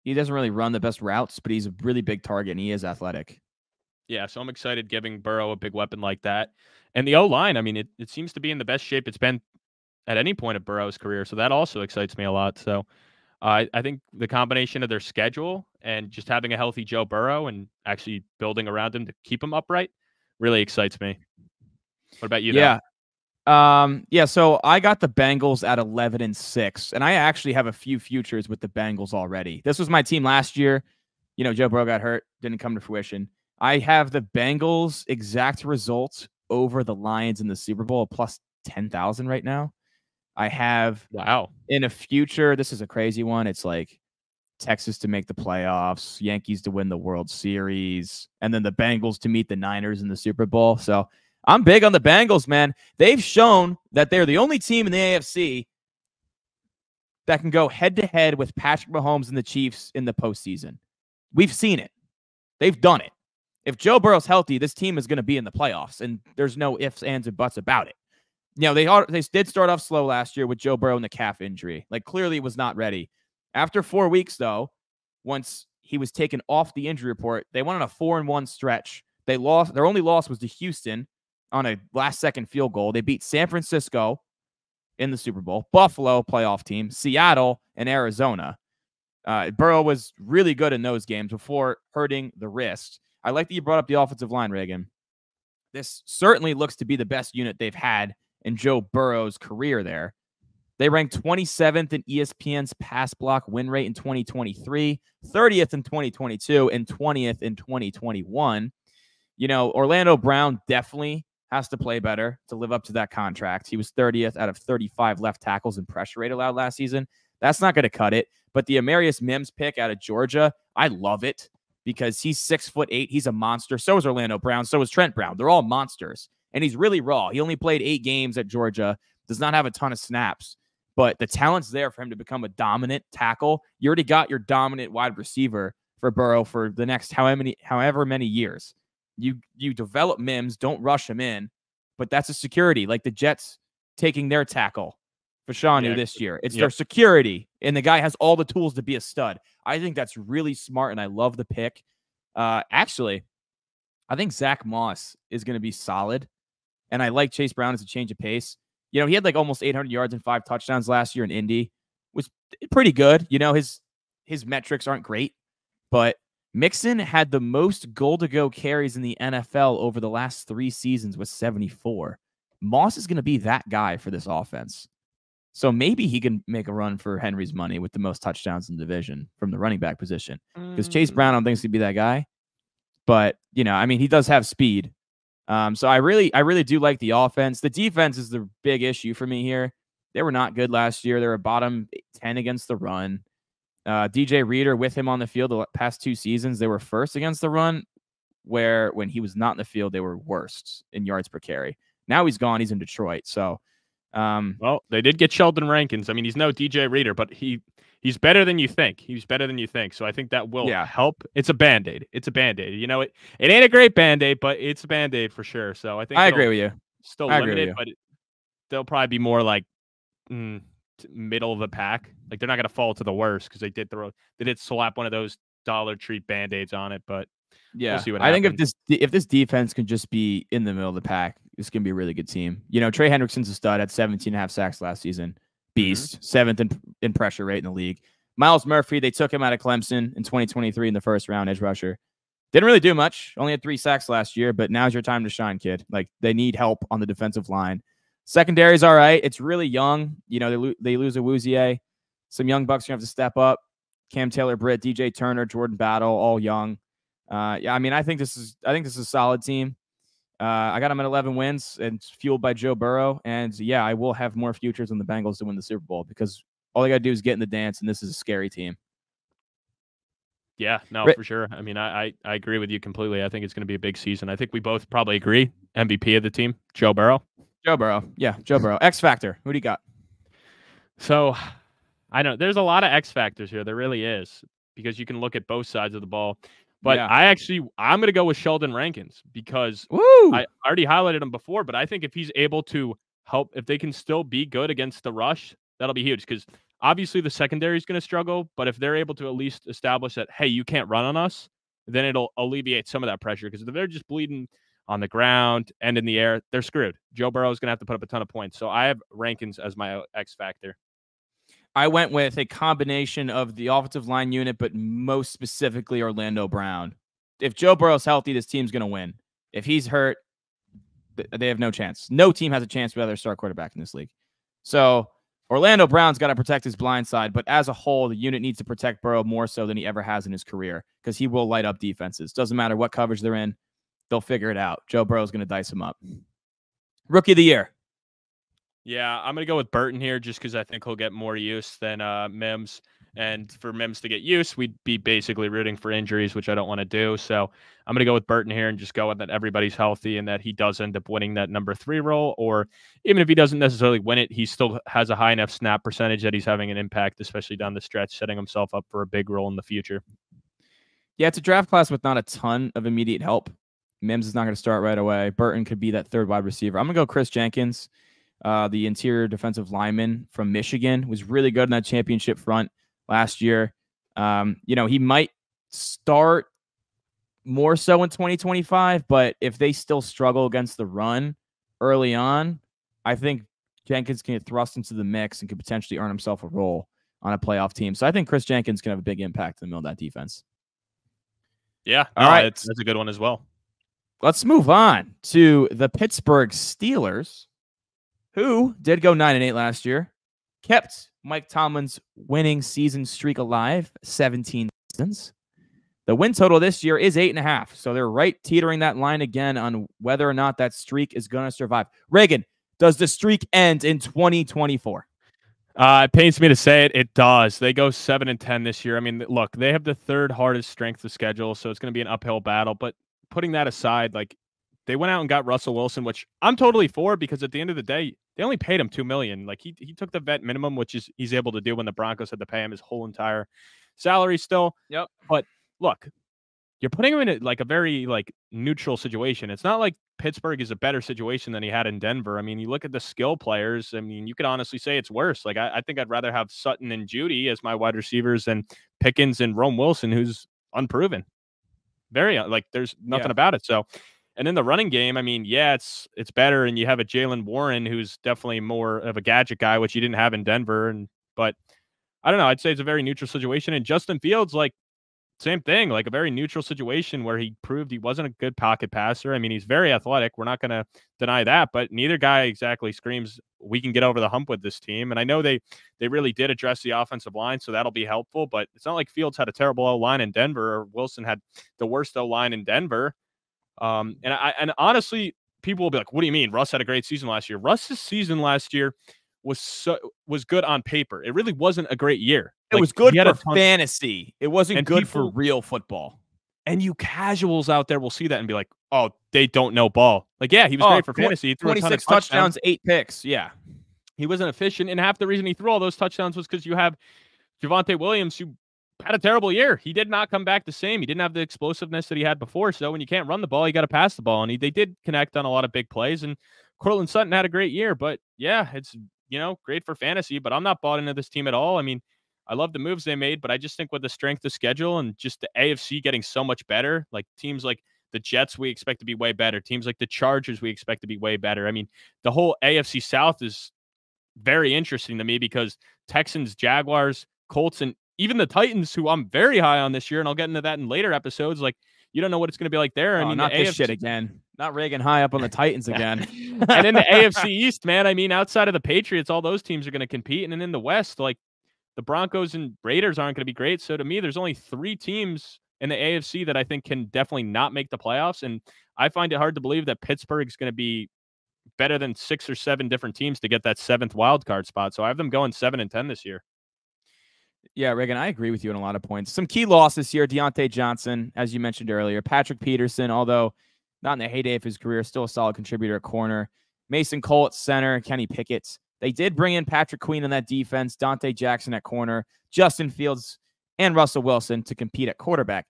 He doesn't really run the best routes, but he's a really big target, and he is athletic. Yeah, so I'm excited giving Burrow a big weapon like that. And the O-line, I mean, it seems to be in the best shape it's been at any point of Burrow's career, so that also excites me a lot. So I think the combination of their schedule and just having a healthy Joe Burrow and actually building around him to keep him upright really excites me. What about you? Yeah. So I got the Bengals at 11-6, and I actually have a few futures with the Bengals already. This was my team last year. Joe Burrow got hurt, didn't come to fruition. I have the Bengals exact results over the Lions in the Super Bowl, plus 10,000 right now. I have in a future, this is a crazy one. It's like Texas to make the playoffs, Yankees to win the World Series, and then the Bengals to meet the Niners in the Super Bowl. So I'm big on the Bengals, man. They've shown that they're the only team in the AFC that can go head-to-head with Patrick Mahomes and the Chiefs in the postseason. We've seen it. They've done it. If Joe Burrow's healthy, this team is going to be in the playoffs, and there's no ifs, ands, and buts about it. They did start off slow last year with Joe Burrow and the calf injury. Like, clearly was not ready. After 4 weeks, though, once he was taken off the injury report, they went on a 4-1 stretch. They lost. Their only loss was to Houston on a last-second field goal. They beat San Francisco in the Super Bowl, Buffalo, playoff team, Seattle, and Arizona. Burrow was really good in those games before hurting the wrist. I like that you brought up the offensive line, Reagan. This certainly looks to be the best unit they've had in Joe Burrow's career there. They ranked 27th in ESPN's pass block win rate in 2023, 30th in 2022, and 20th in 2021. Orlando Brown definitely has to play better to live up to that contract. He was 30th out of 35 left tackles in pressure rate allowed last season. That's not going to cut it. But the Amarius Mims pick out of Georgia, I love it because he's 6'8". He's a monster. So is Orlando Brown. So is Trent Brown. They're all monsters. And he's really raw. He only played 8 games at Georgia, does not have a ton of snaps. But the talent's there for him to become a dominant tackle. You already got your dominant wide receiver for Burrow for the next however many years. You develop Mims, don't rush him in, but that's a security. Like the Jets taking their tackle for Fashanu this year. It's their security, and the guy has all the tools to be a stud. I think that's really smart, and I love the pick. Actually, I think Zach Moss is going to be solid, and I like Chase Brown as a change of pace. He had like almost 800 yards and 5 touchdowns last year in Indy. Was pretty good. His metrics aren't great, but Mixon had the most goal-to-go carries in the NFL over the last 3 seasons with 74. Moss is going to be that guy for this offense. So maybe he can make a run for Henry's money with the most touchdowns in the division from the running back position. Because Chase Brown, I don't think is going to be that guy. But, he does have speed. So I really do like the offense. The defense is the big issue for me here. They were not good last year. They were bottom 10 against the run. DJ Reader with him on the field the past 2 seasons, they were first against the run, where when he was not in the field, they were worst in yards per carry. Now he's gone. He's in Detroit. So, well, they did get Sheldon Rankins. I mean, he's no DJ Reader, but he's better than you think. He's better than you think. So I think that will help. It's a Band-Aid. It's a Band-Aid. It ain't a great Band-Aid, but it's a Band-Aid for sure. So I think I agree with you. Still limited, but they'll probably be more like middle of the pack. Like they're not going to fall to the worst because they did slap one of those Dollar Tree Band-Aids on it, but we'll see what happens. I think if this defense can just be in the middle of the pack, it's going to be a really good team. Trey Hendrickson's a stud at 17.5 sacks last season. Beast, 7th in pressure rate in the league. Miles Murphy, they took him out of Clemson in 2023 in the first round, edge rusher. Didn't really do much. Only had 3 sacks last year, but now's your time to shine, kid. Like they need help on the defensive line. Secondary's all right. It's really young. They lose Awuzie. Some young bucks are going to have to step up. Cam Taylor-Britt, DJ Turner, Jordan Battle, all young. I think this is a solid team. I got them at 11 wins and it's fueled by Joe Burrow. And I will have more futures on the Bengals to win the Super Bowl because all they got to do is get in the dance, and this is a scary team. Yeah, no, for sure. I mean, I agree with you completely. I think it's going to be a big season. I think we both probably agree. MVP of the team, Joe Burrow. Joe Burrow. Yeah, Joe Burrow. X Factor. Who do you got? So, I know there's a lot of X factors here. There really is, because you can look at both sides of the ball. But I'm going to go with Sheldon Rankins because I already highlighted him before, but I think if he's able to help, if they can still be good against the rush, that'll be huge because Obviously, the secondary is going to struggle, but if they're able to at least establish that, hey, you can't run on us, then it'll alleviate some of that pressure. Because if they're just bleeding on the ground and in the air, they're screwed. Joe Burrow is going to have to put up a ton of points. So I have Rankins as my X factor. I went with a combination of the offensive line unit, but most specifically Orlando Brown. If Joe Burrow's healthy, this team's going to win. If he's hurt, they have no chance. No team has a chance without their star quarterback in this league. So Orlando Brown's got to protect his blind side, but as a whole, the unit needs to protect Burrow more so than he ever has in his career because he will light up defenses. Doesn't matter what coverage they're in. They'll figure it out. Joe Burrow's going to dice him up. Rookie of the year. Yeah, I'm going to go with Burton here just because I think he'll get more use than Mims. And for Mims to get use, we'd be basically rooting for injuries, which I don't want to do. So I'm going to go with Burton here and just go with that everybody's healthy and that he does end up winning that number 3 role. Or even if he doesn't necessarily win it, he still has a high enough snap percentage that he's having an impact, especially down the stretch, setting himself up for a big role in the future. Yeah, it's a draft class with not a ton of immediate help. Mims is not going to start right away. Burton could be that third wide receiver. I'm going to go Chris Jenkins, the interior defensive lineman from Michigan, was really good in that championship front last year. He might start more so in 2025, but if they still struggle against the run early on, I think Jenkins can get thrust into the mix and could potentially earn himself a role on a playoff team. So I think Chris Jenkins can have a big impact in the middle of that defense. Yeah, all right. That's a good one as well. Let's move on to the Pittsburgh Steelers, who did go 9-8 last year, kept Mike Tomlin's winning season streak alive, 17 seasons. The win total this year is 8.5, so they're right teetering that line again on whether or not that streak is going to survive. Reagan, does the streak end in 2024? It pains me to say it. It does. They go 7-10 this year. I mean, look, they have the third hardest strength of schedule, so it's going to be an uphill battle. But putting that aside, like, they went out and got Russell Wilson, which I'm totally for because at the end of the day, they only paid him $2 million. Like he took the vet minimum, which is he's able to do when the Broncos had to pay him his whole entire salary still. Yep. But look, you're putting him in a very neutral situation. It's not like Pittsburgh is a better situation than he had in Denver. I mean, you look at the skill players. I mean, you could honestly say it's worse. Like I think I'd rather have Sutton and Judy as my wide receivers than Pickens and Rome Wilson, who's unproven. There's nothing about it. So. And in the running game, I mean, yeah, it's better, and you have a Jaylen Warren who's definitely more of a gadget guy, which you didn't have in Denver. But I don't know. I'd say it's a very neutral situation. And Justin Fields, same thing, a very neutral situation where he proved he wasn't a good pocket passer. I mean, he's very athletic. We're not going to deny that, but neither guy exactly screams we can get over the hump with this team. And I know they really did address the offensive line, so that'll be helpful. But it's not like Fields had a terrible O-line in Denver or Wilson had the worst O-line in Denver. And honestly, people will be like, what do you mean? Russ had a great season last year. Russ's season last year was good on paper. It really wasn't a great year. It was good for fantasy. It wasn't good for real football. And you casuals out there will see that and be like, oh, they don't know ball. Yeah, he was great for fantasy. He threw 26 touchdowns, 8 picks. Yeah. He wasn't efficient. And half the reason he threw all those touchdowns was because you have Javonte Williams, who had a terrible year. He did not come back the same. He didn't have the explosiveness that he had before. So when you can't run the ball, you got to pass the ball. And they did connect on a lot of big plays. And Courtland Sutton had a great year. But yeah, it's great for fantasy. But I'm not bought into this team at all. I mean, I love the moves they made, but I just think with the strength of schedule and just the AFC getting so much better, teams like the Jets, we expect to be way better. Teams like the Chargers, we expect to be way better. I mean, the whole AFC South is very interesting to me because Texans, Jaguars, Colts, and even the Titans, who I'm very high on this year, and I'll get into that in later episodes, you don't know what it's going to be like there. I mean, not this shit again. Not Reagan high up on the Titans again. And in the AFC East, man, I mean, outside of the Patriots, all those teams are going to compete. And then in the West, the Broncos and Raiders aren't going to be great. So to me, there's only 3 teams in the AFC that I think can definitely not make the playoffs. And I find it hard to believe that Pittsburgh is going to be better than 6 or 7 different teams to get that 7th wild card spot. So I have them going 7-10 this year. Yeah, Reagan, I agree with you on a lot of points. Some key losses here. Deontay Johnson, as you mentioned earlier. Patrick Peterson, although not in the heyday of his career, still a solid contributor at corner. Mason Cole at center. Kenny Pickett. They did bring in Patrick Queen on that defense. Dante Jackson at corner. Justin Fields and Russell Wilson to compete at quarterback.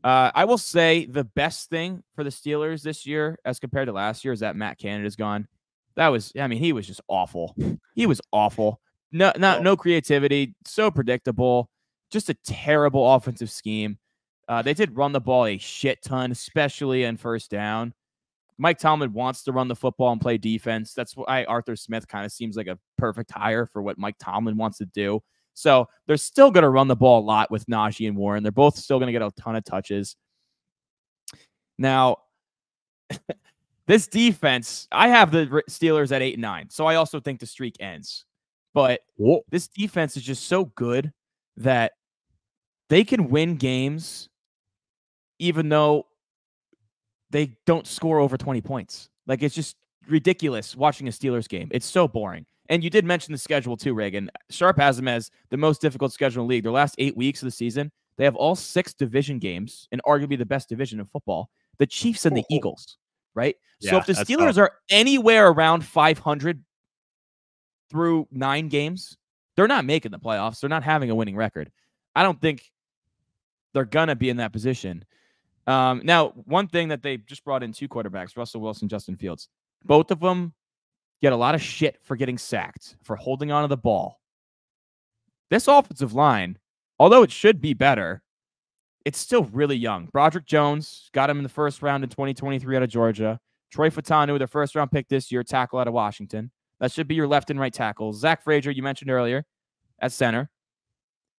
I will say the best thing for the Steelers this year as compared to last year is that Matt Canada's gone. He was just awful. He was awful. No creativity. So predictable. Just a terrible offensive scheme. They did run the ball a shit ton, especially in first down. Mike Tomlin wants to run the football and play defense. That's why Arthur Smith kind of seems like a perfect hire for what Mike Tomlin wants to do. So they're still going to run the ball a lot with Najee and Warren. They're both still going to get a ton of touches. Now, this defense, I have the Steelers at 8-9, so I also think the streak ends. But this defense is just so good that they can win games even though they don't score over 20 points. Like, it's just ridiculous watching a Steelers game. It's so boring. And you did mention the schedule too, Reagan. Sharp has them as the most difficult schedule in the league. Their last 8 weeks of the season, they have all 6 division games in arguably the best division of football. The Chiefs and the Eagles, right? Yeah, so if the Steelers are anywhere around 500 through 9 games, they're not making the playoffs. They're not having a winning record. I don't think they're going to be in that position. Now, one thing that they just brought in 2 quarterbacks, Russell Wilson, Justin Fields. Both of them get a lot of shit for getting sacked, for holding onto the ball. This offensive line, although it should be better, it's still really young. Broderick Jones got him in the first round in 2023 out of Georgia. Troy Fautanu, their first-round pick this year, tackle out of Washington. That should be your left and right tackles. Zach Frazier, you mentioned earlier, at center.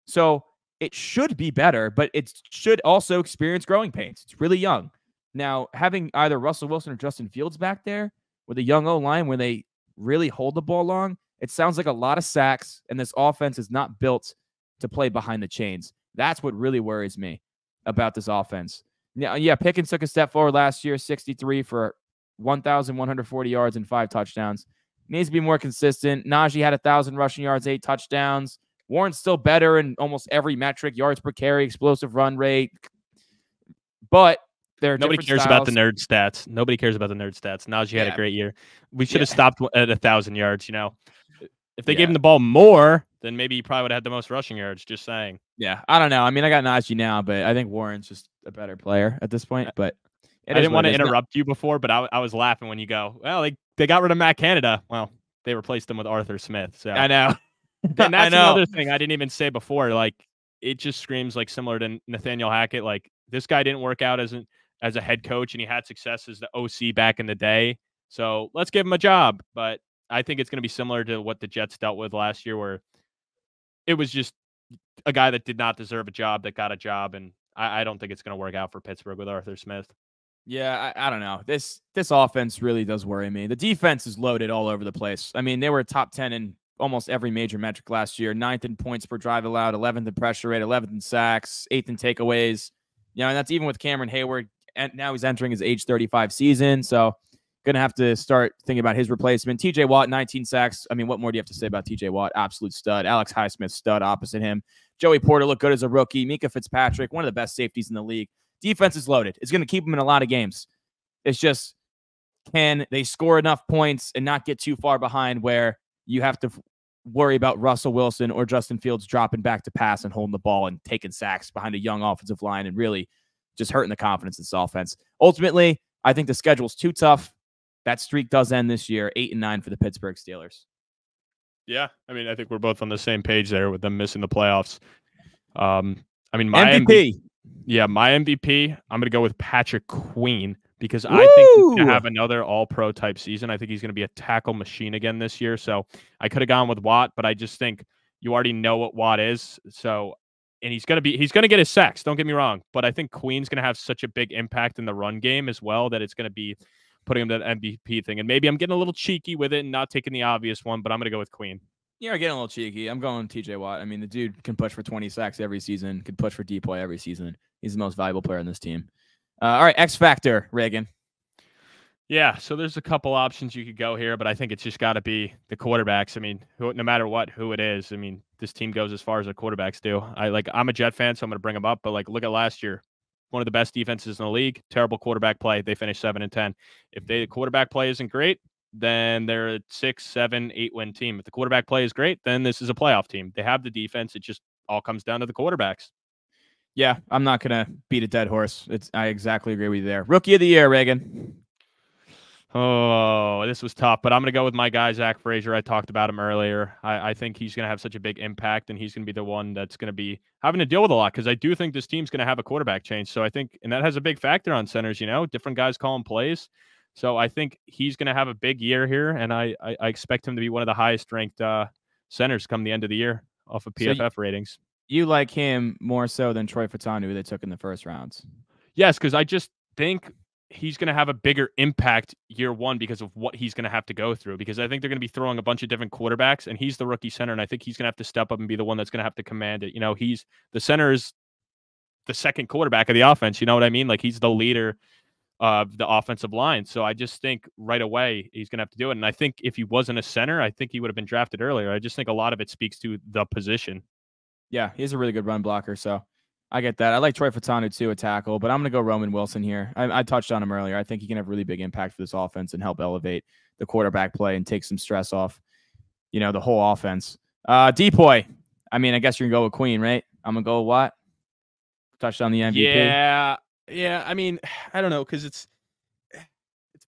So it should be better, but it should also experience growing pains. It's really young. Now, having either Russell Wilson or Justin Fields back there with a young O-line where they really hold the ball long, it sounds like a lot of sacks, and this offense is not built to play behind the chains. That's what really worries me about this offense. Yeah, Pickens took a step forward last year, 63 for 1,140 yards and 5 touchdowns. Needs to be more consistent. Najee had 1,000 rushing yards, 8 touchdowns. Warren's still better in almost every metric, yards per carry, explosive run rate. But nobody cares about the nerd stats. Nobody cares about the nerd stats. Najee had a great year. We should have stopped at 1,000 yards, If they gave him the ball more, then maybe he probably would have had the most rushing yards, just saying. Yeah, I don't know. I mean, I got Najee now, but I think Warren's just a better player at this point. But I didn't want to interrupt you before, but I was laughing when you go, well, they got rid of Matt Canada. Well, they replaced him with Arthur Smith. So I know. And that's another thing I didn't even say before. Like, it just screams like similar to Nathaniel Hackett. Like, this guy didn't work out as a head coach, and he had success as the OC back in the day. So let's give him a job. But I think it's going to be similar to what the Jets dealt with last year, where it was just a guy that did not deserve a job that got a job. And I don't think it's going to work out for Pittsburgh with Arthur Smith. Yeah, I don't know. This offense really does worry me. The defense is loaded all over the place. I mean, they were top 10 in almost every major metric last year. 9th in points per drive allowed, 11th in pressure rate, 11th in sacks, 8th in takeaways. And that's even with Cameron Hayward. And now he's entering his age 35 season. So going to have to start thinking about his replacement. TJ Watt, 19 sacks. I mean, what more do you have to say about TJ Watt? Absolute stud. Alex Highsmith, stud opposite him. Joey Porter looked good as a rookie. Mika Fitzpatrick, one of the best safeties in the league. Defense is loaded. It's going to keep them in a lot of games. It's just, can they score enough points and not get too far behind where you have to worry about Russell Wilson or Justin Fields dropping back to pass and holding the ball and taking sacks behind a young offensive line and really just hurting the confidence in this offense. Ultimately, I think the schedule's too tough. That streak does end this year, 8-9 for the Pittsburgh Steelers. Yeah, I mean, I think we're both on the same page there with them missing the playoffs. I mean, my MVP. My MVP, I'm going to go with Patrick Queen because I think he's going to have another all-pro type season. I think he's going to be a tackle machine again this year. So I could have gone with Watt, but I just think you already know what Watt is. So, and he's going to get his sacks. Don't get me wrong, but I think Queen's going to have such a big impact in the run game as well that it's going to be putting him to the MVP thing. And maybe I'm getting a little cheeky with it and not taking the obvious one, but I'm going to go with Queen. You're getting a little cheeky. I'm going TJ Watt. I mean, the dude can push for 20 sacks every season, can push for DPOY every season. He's the most valuable player on this team. All right, X Factor, Reagan. Yeah, so there's a couple options you could go here, but I think it's just got to be the quarterbacks. I mean, no matter who it is, I mean, this team goes as far as the quarterbacks do. I'm a Jet fan, so I'm going to bring them up, but look at last year. One of the best defenses in the league, terrible quarterback play. They finished 7-10. If the quarterback play isn't great, then they're a 6, 7, 8-win team. If the quarterback play is great, then this is a playoff team. They have the defense. It just all comes down to the quarterbacks. Yeah, I'm not going to beat a dead horse. I exactly agree with you there. Rookie of the year, Reagan. Oh, this was tough, but I'm going to go with my guy, Zach Frazier. I talked about him earlier. I think he's going to have such a big impact, and he's going to be the one that's going to be having to deal with a lot because I do think this team's going to have a quarterback change. So I think, and that has a big factor on centers, different guys calling plays. So I think he's going to have a big year here, and I expect him to be one of the highest ranked centers come the end of the year off of PFF ratings. You like him more so than Troy Fautanu, who they took in the first rounds? Yes, because I just think he's going to have a bigger impact year one because of what he's going to have to go through. Because I think they're going to be throwing a bunch of different quarterbacks, and he's the rookie center, and I think he's going to have to step up and be the one that's going to have to command it. He's the center is the second quarterback of the offense. You know what I mean? Like he's the leader of the offensive line. So I just think right away he's going to have to do it. And I think if he wasn't a center, I think he would have been drafted earlier. I just think a lot of it speaks to the position. Yeah, he's a really good run blocker, so I get that. I like Troy Fautanu too, a tackle, but I'm going to go Roman Wilson here. I touched on him earlier. I think he can have really big impact for this offense and help elevate the quarterback play and take some stress off, the whole offense. Depoy. I mean, I guess you're going to go with Queen, right? I'm going to go with Watt. Touched on the MVP. Yeah. I mean, I don't know, because it's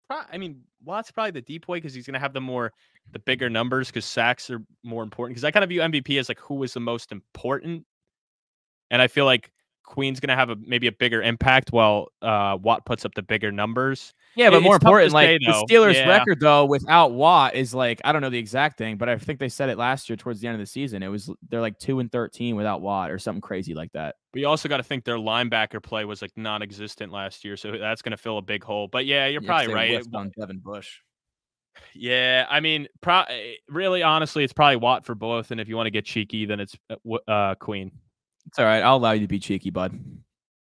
probably, I mean, Watt's probably the Depoy because he's going to have the bigger numbers because sacks are more important. Because I kind of view MVP as like who is the most important. And I feel like Queen's going to have maybe a bigger impact while Watt puts up the bigger numbers. Yeah, but more important, like the Steelers' record, though, without Watt is like, I don't know the exact thing, but I think they said it last year towards the end of the season. They're like 2-13 without Watt or something crazy like that. But you also got to think their linebacker play was like non-existent last year, so that's going to fill a big hole. But yeah, you're probably right. On Devin Bush. Yeah, I mean, really, honestly, it's probably Watt for both. And if you want to get cheeky, then it's Queen. It's all right. I'll allow you to be cheeky, bud.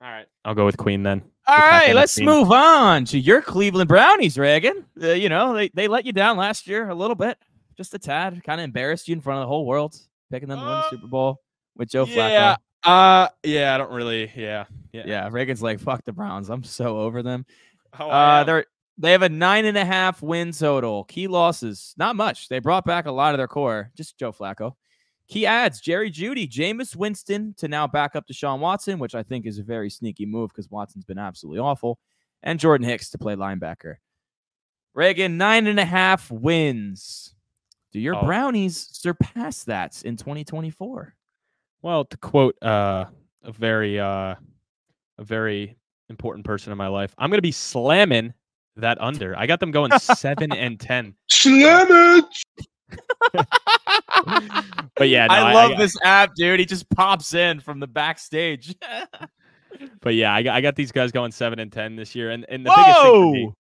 All right. I'll go with Queen then. All right. Let's move on to your Cleveland Brownies, Reagan. They let you down last year a little bit. Just a tad. Kind of embarrassed you in front of the whole world. Picking them to win the Super Bowl with Joe Flacco. I don't really. Yeah. Reagan's like, fuck the Browns. I'm so over them. They have a 9.5 win total. Key losses. Not much. They brought back a lot of their core. Just Joe Flacco. Key adds, Jerry Jeudy, Jameis Winston to now back up Deshaun Watson, which I think is a very sneaky move because Watson's been absolutely awful, and Jordan Hicks to play linebacker. Reagan, 9.5 wins. Do your Brownies surpass that in 2024? Well, to quote a very important person in my life, I'm going to be slamming that under. I got them going 7-10. Slam it! But yeah, I love this app, dude. He just pops in from the backstage. But yeah, I got these guys going 7-10 this year, and the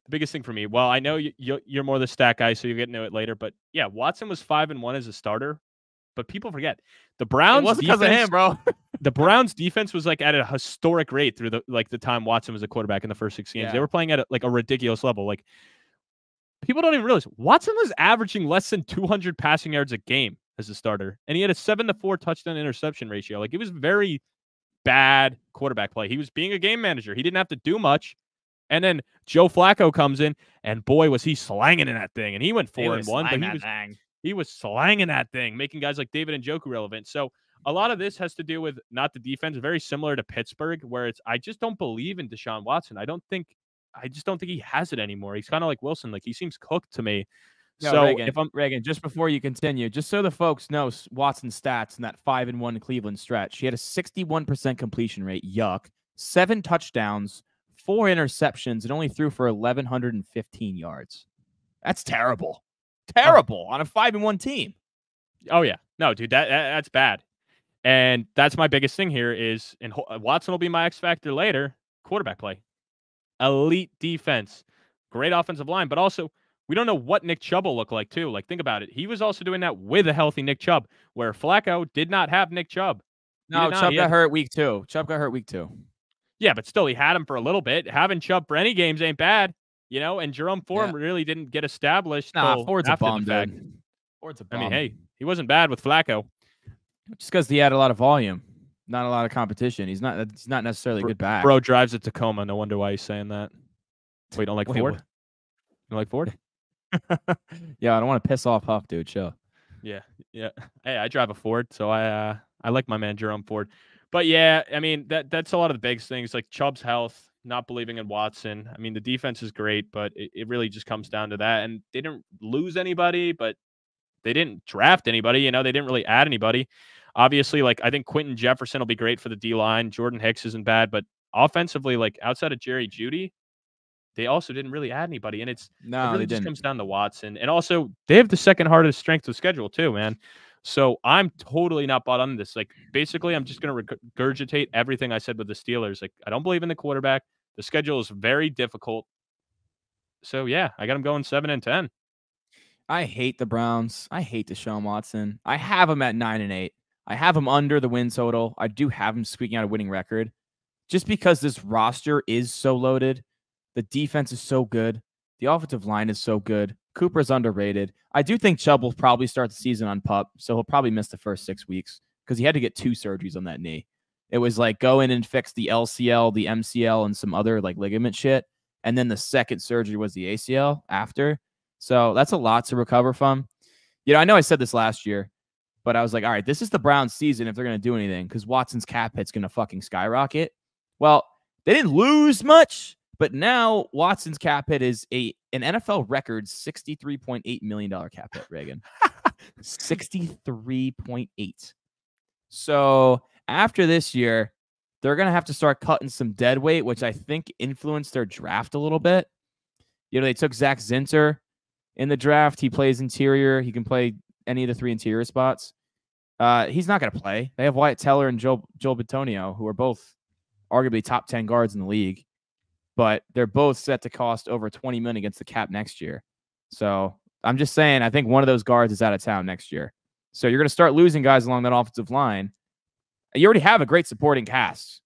biggest thing for me. Well, I know you're more the stat guy, so you'll get into it later. But yeah, Watson was 5-1 as a starter, but people forget the Browns. It wasn't because of him, bro. The Browns defense was like at a historic rate through the time Watson was a quarterback in the first 6 games. Yeah. They were playing at a ridiculous level. Like people don't even realize Watson was averaging less than 200 passing yards a game as a starter, and he had a 7-4 touchdown interception ratio. Like it was very bad quarterback play. He was being a game manager. He didn't have to do much. And then Joe Flacco comes in, and boy, was he slanging in that thing. And he went 4-1, but he was slanging that thing, making guys like David Njoku relevant. So a lot of this has to do with not the defense, very similar to Pittsburgh, where I just don't believe in Deshaun Watson. I just don't think he has it anymore. He's kind of like Wilson. Like he seems cooked to me. No, so Reagan, just before you continue, just so the folks know Watson's stats in that 5-1 Cleveland stretch, he had a 61% completion rate. Yuck. 7 touchdowns, 4 interceptions, and only threw for 1,115 yards. That's terrible. Terrible on a 5-1 team. Oh yeah, no, dude, that's bad. And that's my biggest thing here is, and Watson will be my X factor later. Quarterback play, elite defense, great offensive line, but also we don't know what Nick Chubb will look like too. Like think about it, he was also doing that with a healthy Nick Chubb, where Flacco did not have Nick Chubb. No, Chubb got hurt week 2. Yeah, but still, he had him for a little bit. Having Chubb for any games ain't bad, And Jerome Ford really didn't get established. Ford's a bomb, dude. Ford's a bomb. I mean, hey, he wasn't bad with Flacco. Just because he had a lot of volume, not a lot of competition. He's not necessarily a good back. Bro drives a Tacoma. No wonder why he's saying that. Wait, don't like Ford? You don't like Ford? Yeah, I don't want to piss off Huff, dude. Chill. Yeah. Hey, I drive a Ford, so I like my man Jerome Ford. But yeah, I mean that's a lot of the big things like Chubb's health. not believing in Watson. I mean, the defense is great, but it really just comes down to that. And they didn't lose anybody, but they didn't draft anybody. You know, they didn't really add anybody. Obviously, like, I think Quentin Jefferson will be great for the D-line. Jordan Hicks isn't bad, but offensively, like, outside of Jerry Jeudy, they also didn't really add anybody. And it really just comes down to Watson. And also, they have the second hardest strength of schedule too, man. So I'm totally not bought on this. Like, basically, I'm just going to regurgitate everything I said with the Steelers. Like, I don't believe in the quarterback. The schedule is very difficult. So, yeah, I got them going 7-10. I hate the Browns. I hate Deshaun Watson. I have him at 9-8. I have him under the win total. I do have him squeaking out a winning record. Just because this roster is so loaded. The defense is so good. The offensive line is so good. Cooper's underrated. I do think Chubb will probably start the season on PUP, so he'll probably miss the first 6 weeks because he had to get 2 surgeries on that knee. It was like go in and fix the LCL, the MCL, and some other like ligament shit. And then the second surgery was the ACL after. So that's a lot to recover from. You know, I know I said this last year, but I was like, all right, this is the Browns season if they're going to do anything because Watson's cap hit's going to fucking skyrocket. Well, they didn't lose much. But now Watson's cap hit is an NFL record $63.8 million cap hit, Reagan. 63.8. So after this year, they're going to have to start cutting some dead weight, which I think influenced their draft a little bit. You know, they took Zach Zinter in the draft. He plays interior. He can play any of the 3 interior spots. He's not going to play. They have Wyatt Teller and Joel Bitonio, who are both arguably top 10 guards in the league. But they're both set to cost over $20 million against the cap next year. So I'm just saying, I think one of those guards is out of town next year. So you're going to start losing guys along that offensive line. You already have a great supporting cast.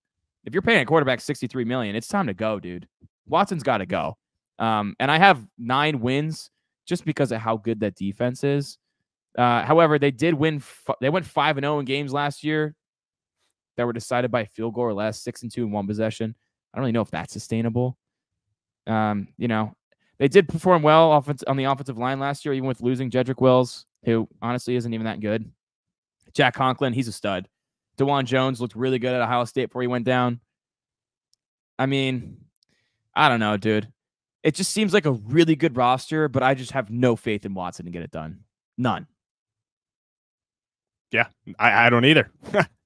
If you're paying a quarterback $63 million, it's time to go, dude. Watson's got to go. And I have 9 wins just because of how good that defense is. However, they did win. They went 5-0 in games last year that were decided by a field goal or less, 6-2 in 1 possession. I don't really know if that's sustainable. You know, they did perform well on the offensive line last year, even with losing Jedrick Wills, who honestly isn't even that good. Jack Conklin, he's a stud. DeJuan Jones looked really good at Ohio State before he went down. I mean, I don't know, dude. It just seems like a really good roster, but I just have no faith in Watson to get it done. None. Yeah, I don't either.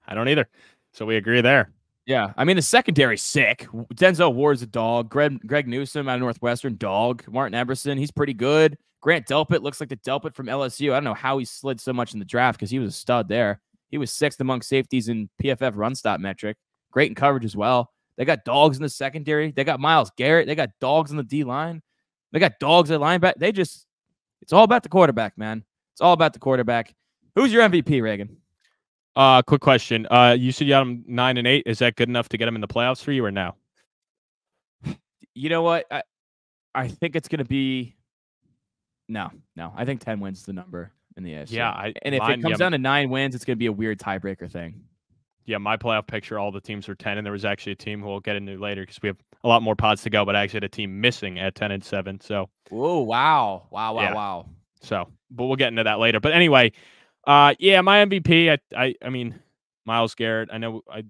I don't either. So we agree there. Yeah, I mean, the secondary's sick. Denzel Ward's a dog. Greg Newsome out of Northwestern, dog. Martin Eberson, he's pretty good. Grant Delpit looks like the Delpit from LSU. I don't know how he slid so much in the draft because he was a stud there. He was 6th among safeties in PFF run stop metric. Great in coverage as well. They got dogs in the secondary. They got Myles Garrett. They got dogs in the D-line. They got dogs at linebacker. It's all about the quarterback, man. It's all about the quarterback. Who's your MVP, Reagan? Quick question. You said you had him 9-8. Is that good enough to get him in the playoffs for you or no? You know what? I think it's going to be no. I think 10 wins is the number in the AFC. Yeah, and if it comes down to 9 wins, it's going to be a weird tiebreaker thing. Yeah, my playoff picture, all the teams were 10, and there was actually a team who we'll get into later because we have a lot more pods to go, but I actually had a team missing at 10-7. So, oh wow. So, but we'll get into that later. But anyway. Yeah, my MVP. I mean, Myles Garrett. I know I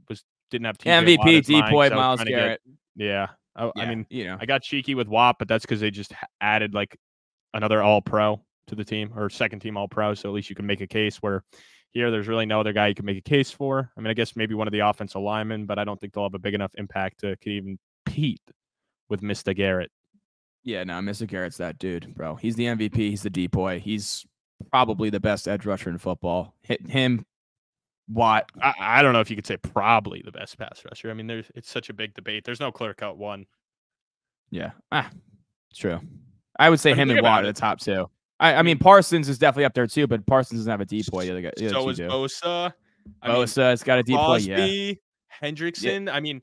didn't have TJ MVP D-boy Myles Garrett. I mean, you know, I got cheeky with Watt, but that's because they just added like another All-Pro to the team or second team All-Pro. So at least you can make a case where here there's really no other guy you can make a case for. I mean, I guess maybe one of the offensive linemen, but I don't think they'll have a big enough impact to could even compete with Mr. Garrett. Yeah, no, Mr. Garrett's that dude, bro. He's the MVP. He's the D-boy. He's probably the best edge rusher in football. Hit him, Watt. I don't know if you could say probably the best pass rusher. I mean, it's such a big debate. There's no clear-cut one. Yeah, it's true. I would say him and Watt are the top 2. I mean, Parsons is definitely up there too, but Parsons doesn't have a deep-boy. So is Bosa. Bosa's got a deep-boy, yeah. Hendrickson. Yeah. I mean,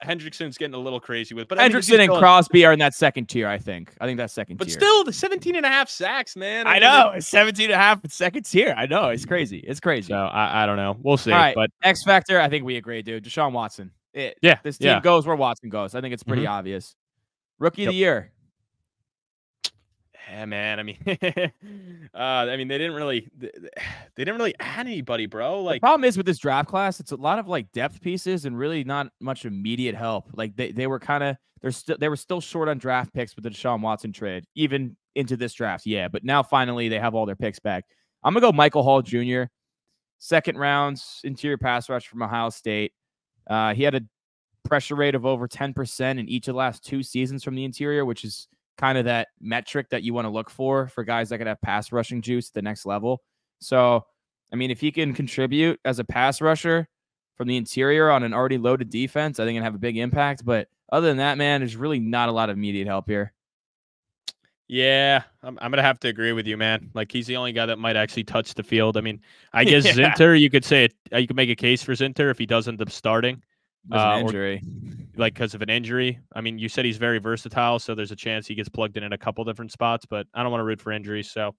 Hendrickson's getting a little crazy with, but Hendrickson and Crosby are in that second tier, I think. That's second tier. But still, the 17.5 sacks, man. I know. It's 17.5 in second tier. I know. It's crazy. So I don't know. We'll see. All right. But X Factor, I think we agree, dude. Deshaun Watson. This team goes where Watson goes. I think it's pretty obvious. Rookie of the year. Yeah, man. I mean, they didn't really add anybody, bro. Like, the problem is with this draft class, it's a lot of like depth pieces and really not much immediate help. Like they were kind of they were still short on draft picks with the Deshaun Watson trade, even into this draft. Yeah, but now finally they have all their picks back. I'm gonna go Michael Hall Jr., second rounds interior pass rush from Ohio State. He had a pressure rate of over 10% in each of the last 2 seasons from the interior, which is kind of that metric that you want to look for guys that can have pass rushing juice at the next level. So, I mean, if he can contribute as a pass rusher from the interior on an already loaded defense, I think it'll have a big impact. But other than that, man, there's really not a lot of immediate help here. Yeah, I'm going to have to agree with you, man. Like, he's the only guy that might actually touch the field. I mean, I guess Zinter, you could say you could make a case for Zinter if he does end up starting. Injury. Like, because of an injury. I mean, you said he's very versatile, so there's a chance he gets plugged in a couple different spots, but I don't want to root for injuries, so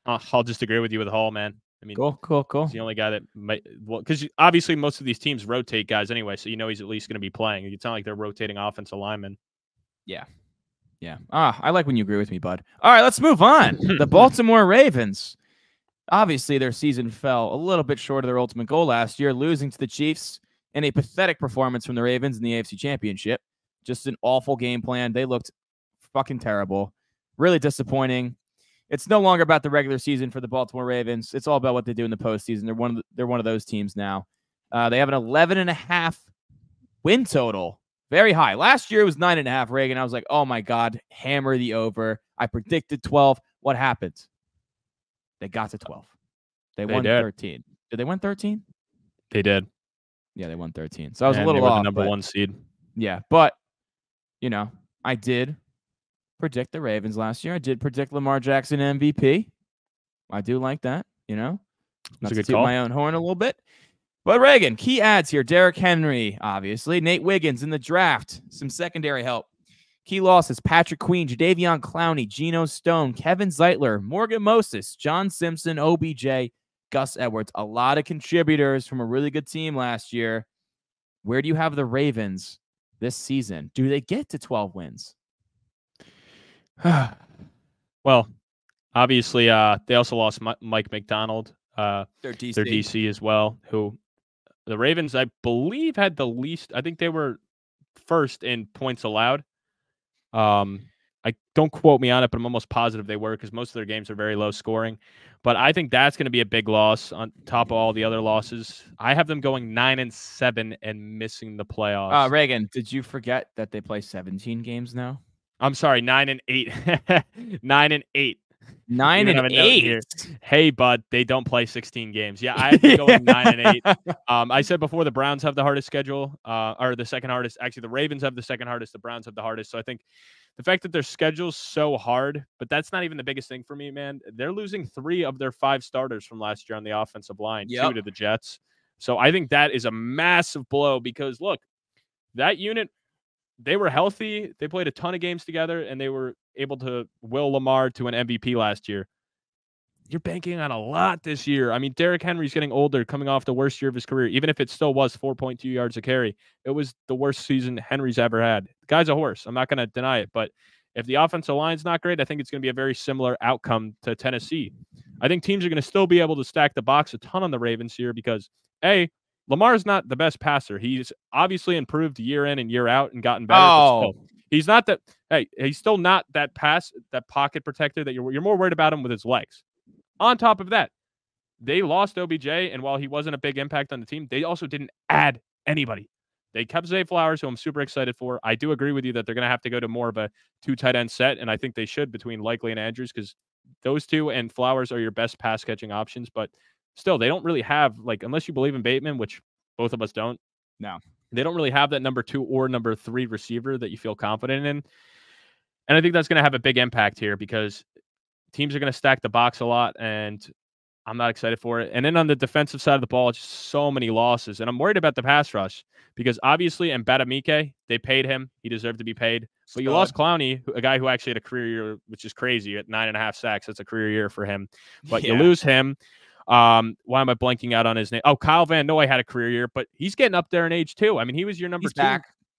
I'll just agree with you with Hall, man. I mean, cool. He's the only guy that might, well, because obviously most of these teams rotate guys anyway, so he's at least going to be playing. It's not like they're rotating offensive linemen. Yeah. I like when you agree with me, bud. All right, let's move on. The Baltimore Ravens. Obviously, their season fell a little bit short of their ultimate goal last year, losing to the Chiefs in a pathetic performance from the Ravens in the AFC Championship. Just an awful game plan. They looked fucking terrible. Really disappointing. It's no longer about the regular season for the Baltimore Ravens. It's all about what they do in the postseason. They're one of those teams now. They have an 11.5 win total. Very high. Last year it was 9.5, Reagan. I was like, oh my God, hammer the over. I predicted 12. What happened? They got to 12. They won 13. Did they win 13? They did. Yeah, they won 13. So I was a little off. The number 1 seed. Yeah, but, I did predict the Ravens last year. I did predict Lamar Jackson MVP. I do like that, Not to toot my own horn a little bit. But Reagan, key adds here. Derrick Henry, obviously. Nate Wiggins in the draft. Some secondary help. Key losses, Patrick Queen, Jadeveon Clowney, Geno Stone, Kevin Zeitler, Morgan Moses, John Simpson, OBJ, Gus Edwards. A lot of contributors from a really good team last year. Where do you have the Ravens this season? Do they get to 12 wins? Well, obviously, they also lost Mike McDonald, their DC as well, who the Ravens, I believe, had the least. I think they were first in points allowed. I don't quote me on it, but I'm almost positive they were because most of their games are very low scoring. But I think that's going to be a big loss on top of all the other losses. I have them going 9-7 and missing the playoffs. Reagan, did you forget that they play 17 games now? I'm sorry, 9-8. 9-8. 9-8. Hey, bud, they don't play 16 games. Yeah, I have to go 9-8. I said before the Browns have the hardest schedule, or the second hardest. Actually, the Ravens have the second hardest. The Browns have the hardest. So I think the fact that their schedule's so hard, but that's not even the biggest thing for me, man. They're losing 3 of their 5 starters from last year on the offensive line, 2 to the Jets. So I think that is a massive blow because, look, that unit, they were healthy. They played a ton of games together, and they were able to will Lamar to an MVP last year. You're banking on a lot this year. I mean, Derrick Henry's getting older, coming off the worst year of his career. Even if it still was 4.2 yards a carry, it was the worst season Henry's ever had. The guy's a horse. I'm not going to deny it. But if the offensive line's not great, I think it's going to be a very similar outcome to Tennessee. I think teams are going to still be able to stack the box a ton on the Ravens here because, A, Lamar's not the best passer. He's obviously improved year in and year out and gotten better. But still, he's not that. Hey, he's still not that pocket protector that you're more worried about him with his legs. On top of that, they lost OBJ, and while he wasn't a big impact on the team, they also didn't add anybody. They kept Zay Flowers, who I'm super excited for. I do agree with you that they're going to have to go to more of a 2 tight end set, and I think they should between Likely and Andrews because those 2 and Flowers are your best pass catching options. But still, they don't really have, like, unless you believe in Bateman, which both of us don't. No. They don't really have that number 2 or number 3 receiver that you feel confident in. And I think that's going to have a big impact here because teams are going to stack the box a lot, and I'm not excited for it. And then on the defensive side of the ball, just so many losses. And I'm worried about the pass rush because obviously Mbadamike, they paid him. He deserved to be paid. But you lost Clowney, a guy who actually had a career year, which is crazy, at 9.5 sacks. That's a career year for him. But you lose him. Why am I blanking out on his name? Oh, Kyle Van Noy had a career year, but he's getting up there in age too. I mean, he was your number 2.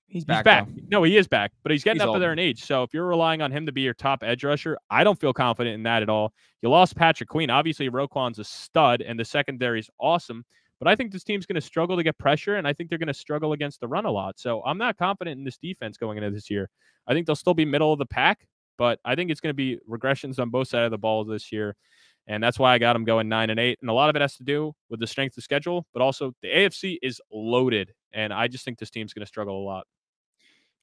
He's back. Though. No, he is back, but he's getting up there in age. So if you're relying on him to be your top edge rusher, I don't feel confident in that at all. You lost Patrick Queen. Obviously, Roquan's a stud, and the secondary is awesome. But I think this team's going to struggle to get pressure, and I think they're going to struggle against the run a lot. So I'm not confident in this defense going into this year. I think they'll still be middle of the pack, but I think it's going to be regressions on both sides of the ball this year. And that's why I got them going 9-8. And a lot of it has to do with the strength of schedule, but also the AFC is loaded. And I just think this team's going to struggle a lot.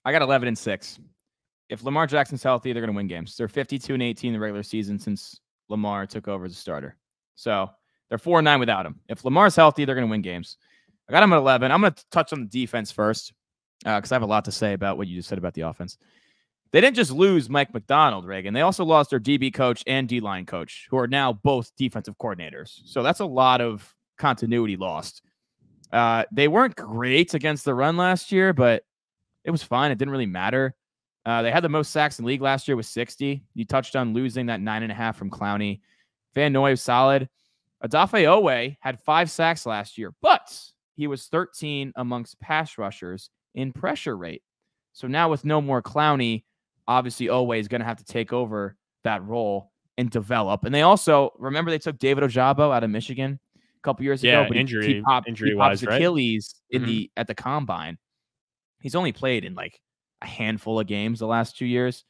I got 11-6. If Lamar Jackson's healthy, they're going to win games. They're 52-18 in the regular season since Lamar took over as a starter. So they're 4-9 without him. If Lamar's healthy, they're going to win games. I got them at 11. I'm going to touch on the defense first because I have a lot to say about what you just said about the offense. They didn't just lose Mike McDonald, Reagan. They also lost their DB coach and D-line coach, who are now both defensive coordinators. So that's a lot of continuity lost. They weren't great against the run last year, but it was fine. It didn't really matter. They had the most sacks in the league last year with 60. You touched on losing that 9.5 from Clowney. Van Noy was solid. Odafe Owe had 5 sacks last year, but he was 13 amongst pass rushers in pressure rate. So now with no more Clowney, obviously Owe is going to have to take over that role and develop. And they also, remember they took David Ojabo out of Michigan a couple years ago, but injury popped wise, his Achilles in at the combine. He's only played in like a handful of games the last 2 years.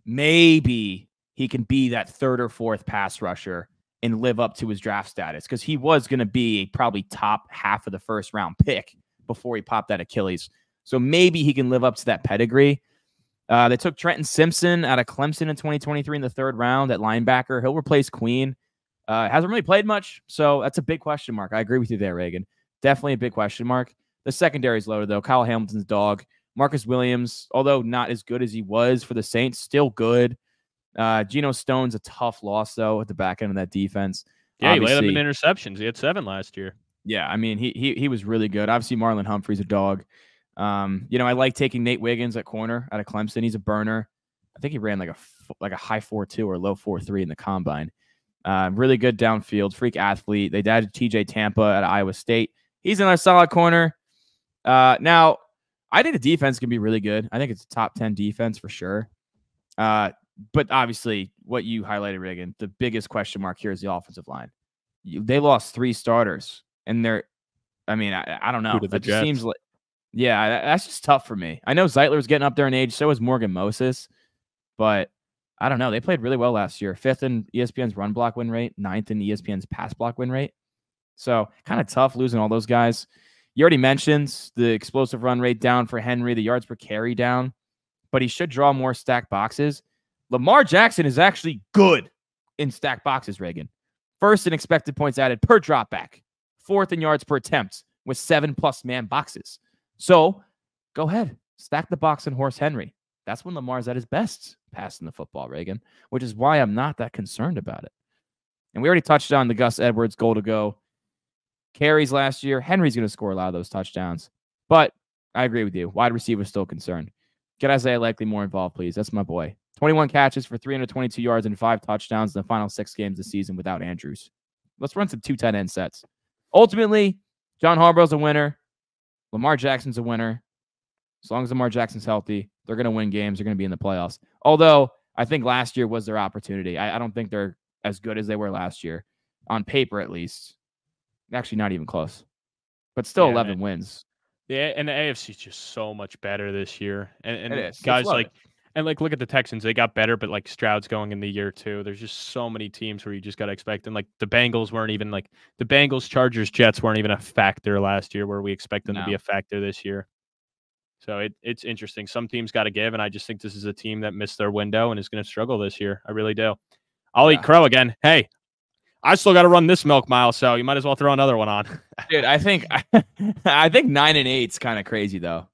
Maybe he can be that 3rd or 4th pass rusher and live up to his draft status, because he was going to be probably top half of the 1st round pick before he popped that Achilles. So maybe he can live up to that pedigree. They took Trenton Simpson out of Clemson in 2023 in the 3rd round at linebacker. He'll replace Queen. Hasn't really played much, so that's a big question mark. I agree with you there, Reagan. Definitely a big question mark. The secondary is loaded, though. Kyle Hamilton's dog. Marcus Williams, although not as good as he was for the Saints, still good. Geno Stone's a tough loss, though, at the back end of that defense. Yeah, he led them in interceptions. He had 7 last year. Yeah, I mean, he was really good. Obviously, Marlon Humphrey's a dog. I like taking Nate Wiggins at corner out of Clemson. He's a burner. I think he ran like a high 4.2 or low 4.3 in the combine. Really good downfield, freak athlete. They added TJ Tampa at Iowa State. He's another solid corner. Now, I think the defense can be really good. I think it's a top 10 defense for sure. But obviously, what you highlighted, Reagan, the biggest question mark here is the offensive line. They lost 3 starters, and I don't know. That just seems like, that's just tough for me. I know Zeitler's getting up there in age. So is Morgan Moses, but I don't know. They played really well last year. 5th in ESPN's run block win rate, 9th in ESPN's pass block win rate. So kind of tough losing all those guys. You already mentioned the explosive run rate down for Henry, the yards per carry down, but he should draw more stacked boxes. Lamar Jackson is actually good in stacked boxes, Reagan. 1st in expected points added per dropback, 4th in yards per attempt with 7+ man boxes. So go ahead, stack the box and horse Henry. That's when Lamar's at his best passing the football, Reagan, which is why I'm not that concerned about it. And we already touched on the Gus Edwards goal to go carries last year. Henry's going to score a lot of those touchdowns, but I agree with you. Wide receiver still concerned. Get Isaiah Likely more involved, please. That's my boy. 21 catches for 322 yards and 5 touchdowns in the final 6 games this season without Andrews. Let's run some 2 tight end sets. Ultimately, John Harbaugh's a winner. Lamar Jackson's a winner. As long as Lamar Jackson's healthy, they're going to win games. They're going to be in the playoffs. Although, I think last year was their opportunity. I don't think they're as good as they were last year. On paper, at least. Actually, not even close. But still 11 wins. Yeah, and the AFC is just so much better this year. And it is. Guys look at the Texans. They got better, but like Stroud's going in the year 2. There's just so many teams where you just got to expect. And like the Bengals weren't even like the Bengals, Chargers, Jets weren't even a factor last year where we expect them to be a factor this year. So it's interesting. Some teams got to give, and I just think this is a team that missed their window and is going to struggle this year. I really do. I'll eat crow again. Hey, I still got to run this milk mile, so you might as well throw another one on. Dude, I think 9-8 is kind of crazy, though.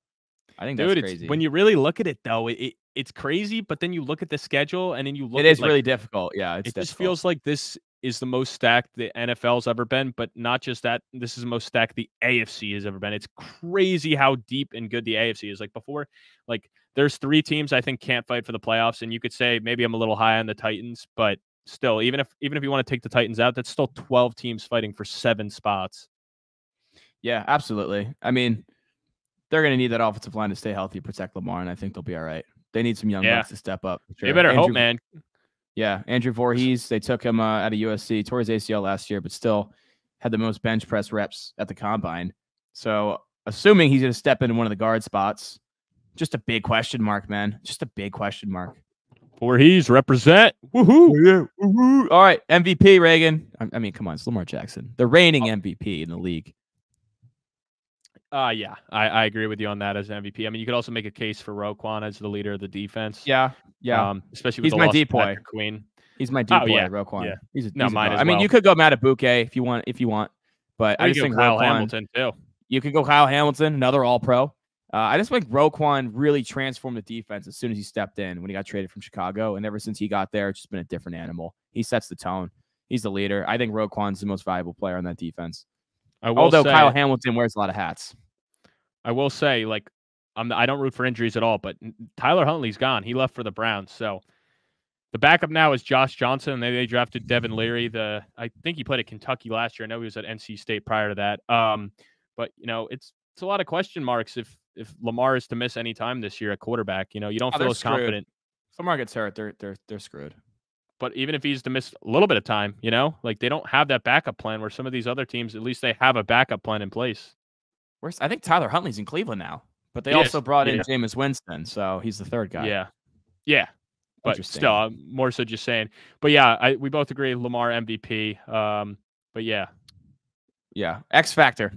I think that's crazy. When you really look at it, though, it's crazy. But then you look at the schedule, and then you look. It is really difficult. Yeah, it just feels like this is the most stacked the NFL's ever been. But not just that, this is the most stacked the AFC has ever been. It's crazy how deep and good the AFC is. Like before, like there's 3 teams I think can't fight for the playoffs, and you could say maybe I'm a little high on the Titans, but still, even if you want to take the Titans out, that's still 12 teams fighting for 7 spots. Yeah, absolutely. I mean, they're going to need that offensive line to stay healthy, protect Lamar, and I think they'll be all right. They need some young bucks to step up. Sure. They better hope, man. Yeah, Andrew Voorhees, they took him out of USC, tore his ACL last year, but still had the most bench press reps at the combine. So assuming he's going to step into one of the guard spots, just a big question mark, man. Just a big question mark. Voorhees, represent. Woohoo. Yeah. Woohoo. All right, MVP, Reagan. I mean, come on, it's Lamar Jackson, the reigning MVP in the league. Yeah, I agree with you on that as MVP. I mean, you could also make a case for Roquan as the leader of the defense. Yeah. Especially with he's the my loss deep of boy. Patrick Queen. He's my deep boy, yeah. Roquan. Yeah. He's a mine as I mean, well. you could go Matt Abuke if you want, but I just think Kyle Roquan, Hamilton too. You can go Kyle Hamilton, another All-Pro. I just think Roquan really transformed the defense as soon as he stepped in when he got traded from Chicago, and ever since he got there, it's just been a different animal. He sets the tone. He's the leader. I think Roquan's the most valuable player on that defense. Although Kyle Hamilton wears a lot of hats. I will say, like, I don't root for injuries at all, but Tyler Huntley's gone. He left for the Browns. So the backup now is Josh Johnson. They drafted Devin Leary. I think he played at Kentucky last year. I know he was at NC State prior to that. But it's a lot of question marks if Lamar is to miss any time this year at quarterback. You don't feel as confident. If Lamar gets hurt, they're screwed. But even if he's to miss a little bit of time, like they don't have that backup plan where some of these other teams, at least they have a backup plan in place. I think Tyler Huntley's in Cleveland now, but they also brought in Jameis Winston, so he's the third guy. Yeah. But still, I'm more so just saying. But yeah, we both agree Lamar MVP. But yeah. X Factor.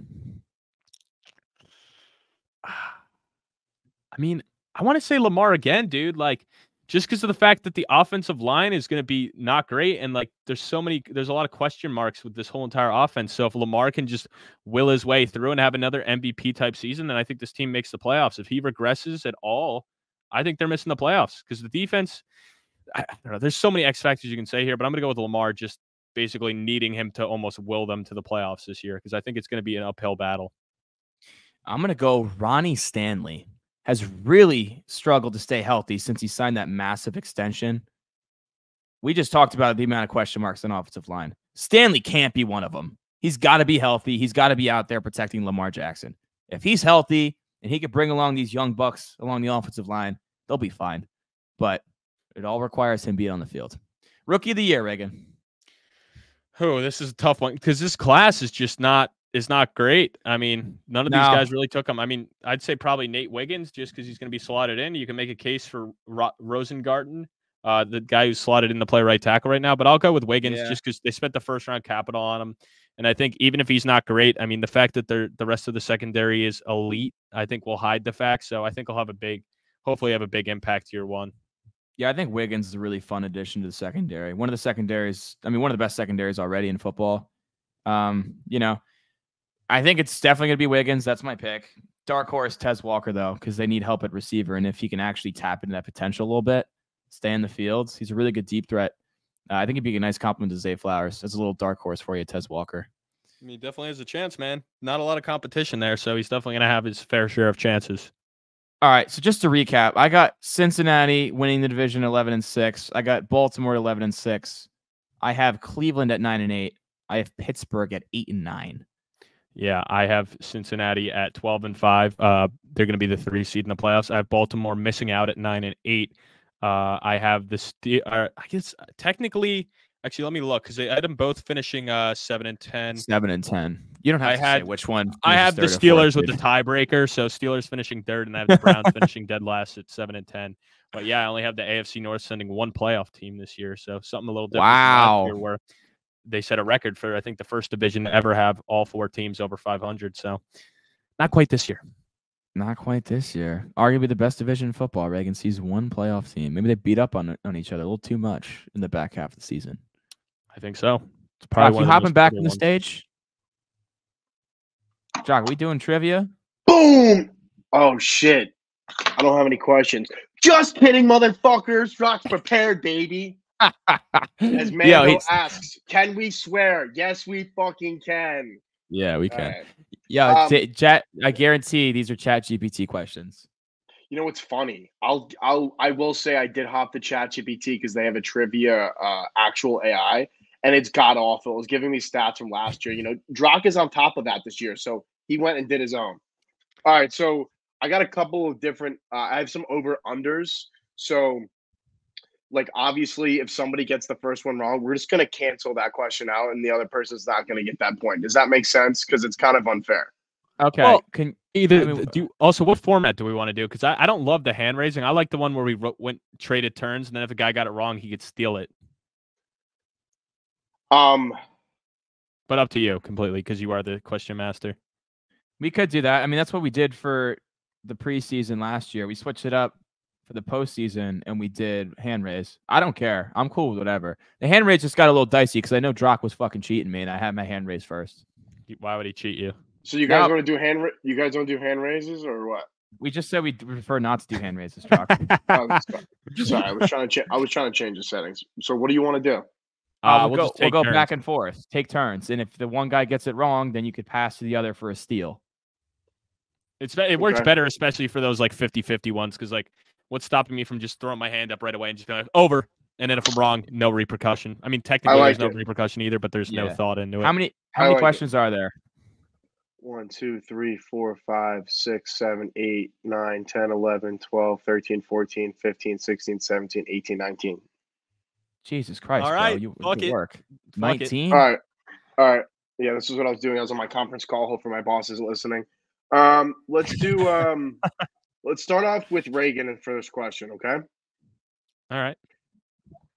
I mean, I want to say Lamar again, dude. Like, just because of the fact that the offensive line is going to be not great, and like there's a lot of question marks with this whole entire offense. So if Lamar can just will his way through and have another MVP type season, then I think this team makes the playoffs. If he regresses at all, I think they're missing the playoffs because the defense. I don't know. There's so many X factors you can say here, but I'm going to go with Lamar, just basically needing him to almost will them to the playoffs this year because I think it's going to be an uphill battle. I'm going to go Ronnie Stanley. Has really struggled to stay healthy since he signed that massive extension. We just talked about the amount of question marks on offensive line. Stanley can't be one of them. He's got to be healthy. He's got to be out there protecting Lamar Jackson. If he's healthy and he could bring along these young bucks along the offensive line, they'll be fine. But it all requires him being on the field. Rookie of the year, Reagan. Oh, this is a tough one because this class is just not great. I mean, none of these guys really took him. I mean, I'd say probably Nate Wiggins just because he's going to be slotted in. You can make a case for Rosengarten, the guy who's slotted in to play right tackle right now. But I'll go with Wiggins just because they spent the first round capital on him. And I think even if he's not great, I mean, the fact that the rest of the secondary is elite, I think will hide the fact. So I think he'll hopefully have a big impact year one. Yeah, I think Wiggins is a really fun addition to the secondary. One of the best secondaries already in football. I think it's definitely going to be Wiggins. That's my pick. Dark horse, Tez Walker, though, because they need help at receiver. And if he can actually tap into that potential a little bit, stay in the fields, he's a really good deep threat. I think he'd be a nice compliment to Zay Flowers. That's a little dark horse for you, Tez Walker. He definitely has a chance, man. Not a lot of competition there, so he's definitely going to have his fair share of chances. All right, so just to recap, I got Cincinnati winning the division 11-6. I got Baltimore 11-6. I have Cleveland at 9-8. I have Pittsburgh at 8-9. Yeah, I have Cincinnati at 12-5. They're going to be the 3 seed in the playoffs. I have Baltimore missing out at 9-8. I have I guess technically, actually, let me look because I had them both finishing 7-10. 7-10. You don't have to say which one. I have the Steelers with the tiebreaker, so Steelers finishing third, and I have the Browns finishing dead last at 7-10. But yeah, I only have the AFC North sending one playoff team this year, so something a little different. Wow. Last year where they set a record for, I think, the first division to ever have all 4 teams over 500. So not quite this year. Not quite this year. Arguably the best division in football. Reagan sees one playoff team. Maybe they beat up on each other a little too much in the back half of the season. I think so. It's probably Jock, you hopping back on the stage? Jock, are we doing trivia? Boom! Oh, shit. I don't have any questions. Just kidding, motherfuckers. Jock's prepared, baby. As Mando asks, can we swear? Yes, we fucking can. Yeah, we can. Yeah, chat. I guarantee these are ChatGPT questions. You know what's funny? I will say I did hop the ChatGPT because they have a trivia actual AI, and it's god awful. It was giving me stats from last year. Drock is on top of that this year, so he went and did his own. All right, so I got a couple of different. I have some over unders. So, like, obviously, if somebody gets the first one wrong, we're just gonna cancel that question out, and the other person's not gonna get that point. Does that make sense? Because it's kind of unfair. Okay. Well, also, what format do we want to do? Because I don't love the hand raising. I like the one where we traded turns, and then if a guy got it wrong, he could steal it. But up to you completely, because you are the question master. We could do that. I mean, that's what we did for the preseason last year. We switched it up for the postseason, and we did hand raise. I don't care. I'm cool with whatever. The hand raise just got a little dicey because I know Drock was fucking cheating me, and I had my hand raised first. Why would he cheat you? So you guys want to do You guys don't do hand raises or what? We just said we prefer not to do hand raises, Drock. Sorry, I was trying to change the settings. So what do you want to do? We'll go back and forth, take turns, and if the one guy gets it wrong, then you could pass to the other for a steal. It works better, especially for those like 50-50 ones, because like what's stopping me from just throwing my hand up right away and just being like over, and then if I'm wrong, no repercussion. I mean, technically there's no repercussion either, but there's no thought into it. How many questions are there? 1, 2, 3, 4, 5, 6, 7, 8, 9, 10, 11, 12, 13, 14, 15, 16, 17, 18, 19. Jesus Christ! All right, bro. You work. 19. All right. Yeah, this is what I was doing. I was on my conference call. Hopefully, my boss is listening. Let's do. Let's start off with Reagan and first question. Okay. All right.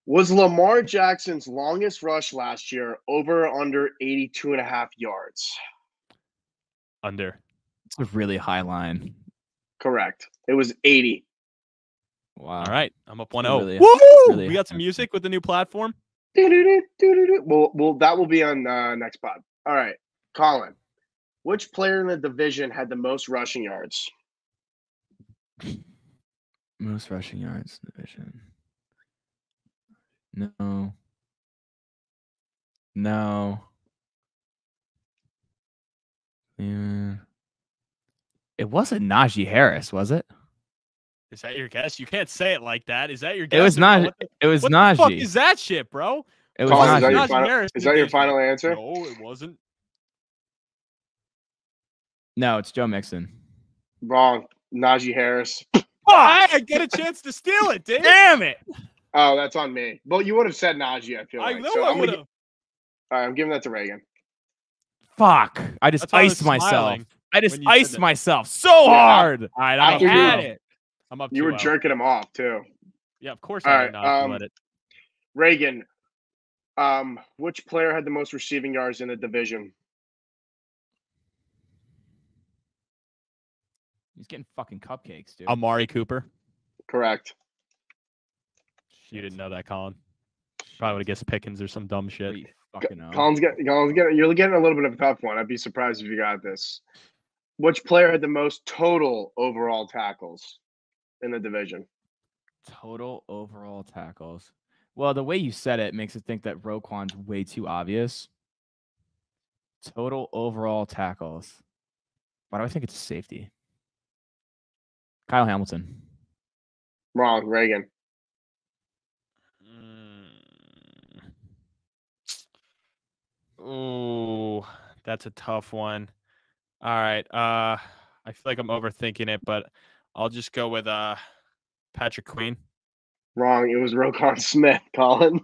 Was Lamar Jackson's longest rush last year over or under 82.5 yards? Under. It's a really high line. Correct. It was 80. Wow. All right. I'm up 1-0. Woo! We got some music with the new platform. Well, that will be on next pod. All right. Colin, which player in the division had the most rushing yards? Most rushing yards in the division. No. Yeah. It wasn't Najee Harris, was it? Is that your guess? You can't say it like that. Is that your guess? It was not. It was what Najee. What the fuck is that shit, bro? It was Colin, Najee. is that your final answer? No, it wasn't. No, it's Joe Mixon. Wrong. Najee Harris. I get a chance to steal it, dude. Damn it. Oh, that's on me. Well, you would have said Najee, I feel like. I know I would have. All right, I'm giving that to Reagan. Fuck. I just iced myself. I just iced myself so hard. All right, I'm had it. I'm up. You were jerking him off too. Yeah, of course. I did not let it. Reagan, which player had the most receiving yards in the division? He's getting fucking cupcakes, dude. Amari Cooper. Correct. You didn't know that, Colin. Probably would have guessed Pickens or some dumb shit. Colin's getting. You're getting a little bit of a tough one. I'd be surprised if you got this. Which player had the most total overall tackles in the division? Total overall tackles. Well, the way you said it makes it think that Roquan's way too obvious. Total overall tackles. Why do I think it's safety? Kyle Hamilton. Wrong. Reagan. Ooh, that's a tough one. All right. I feel like I'm overthinking it, but I'll just go with Patrick Queen. Wrong. It was Roquan Smith, Colin.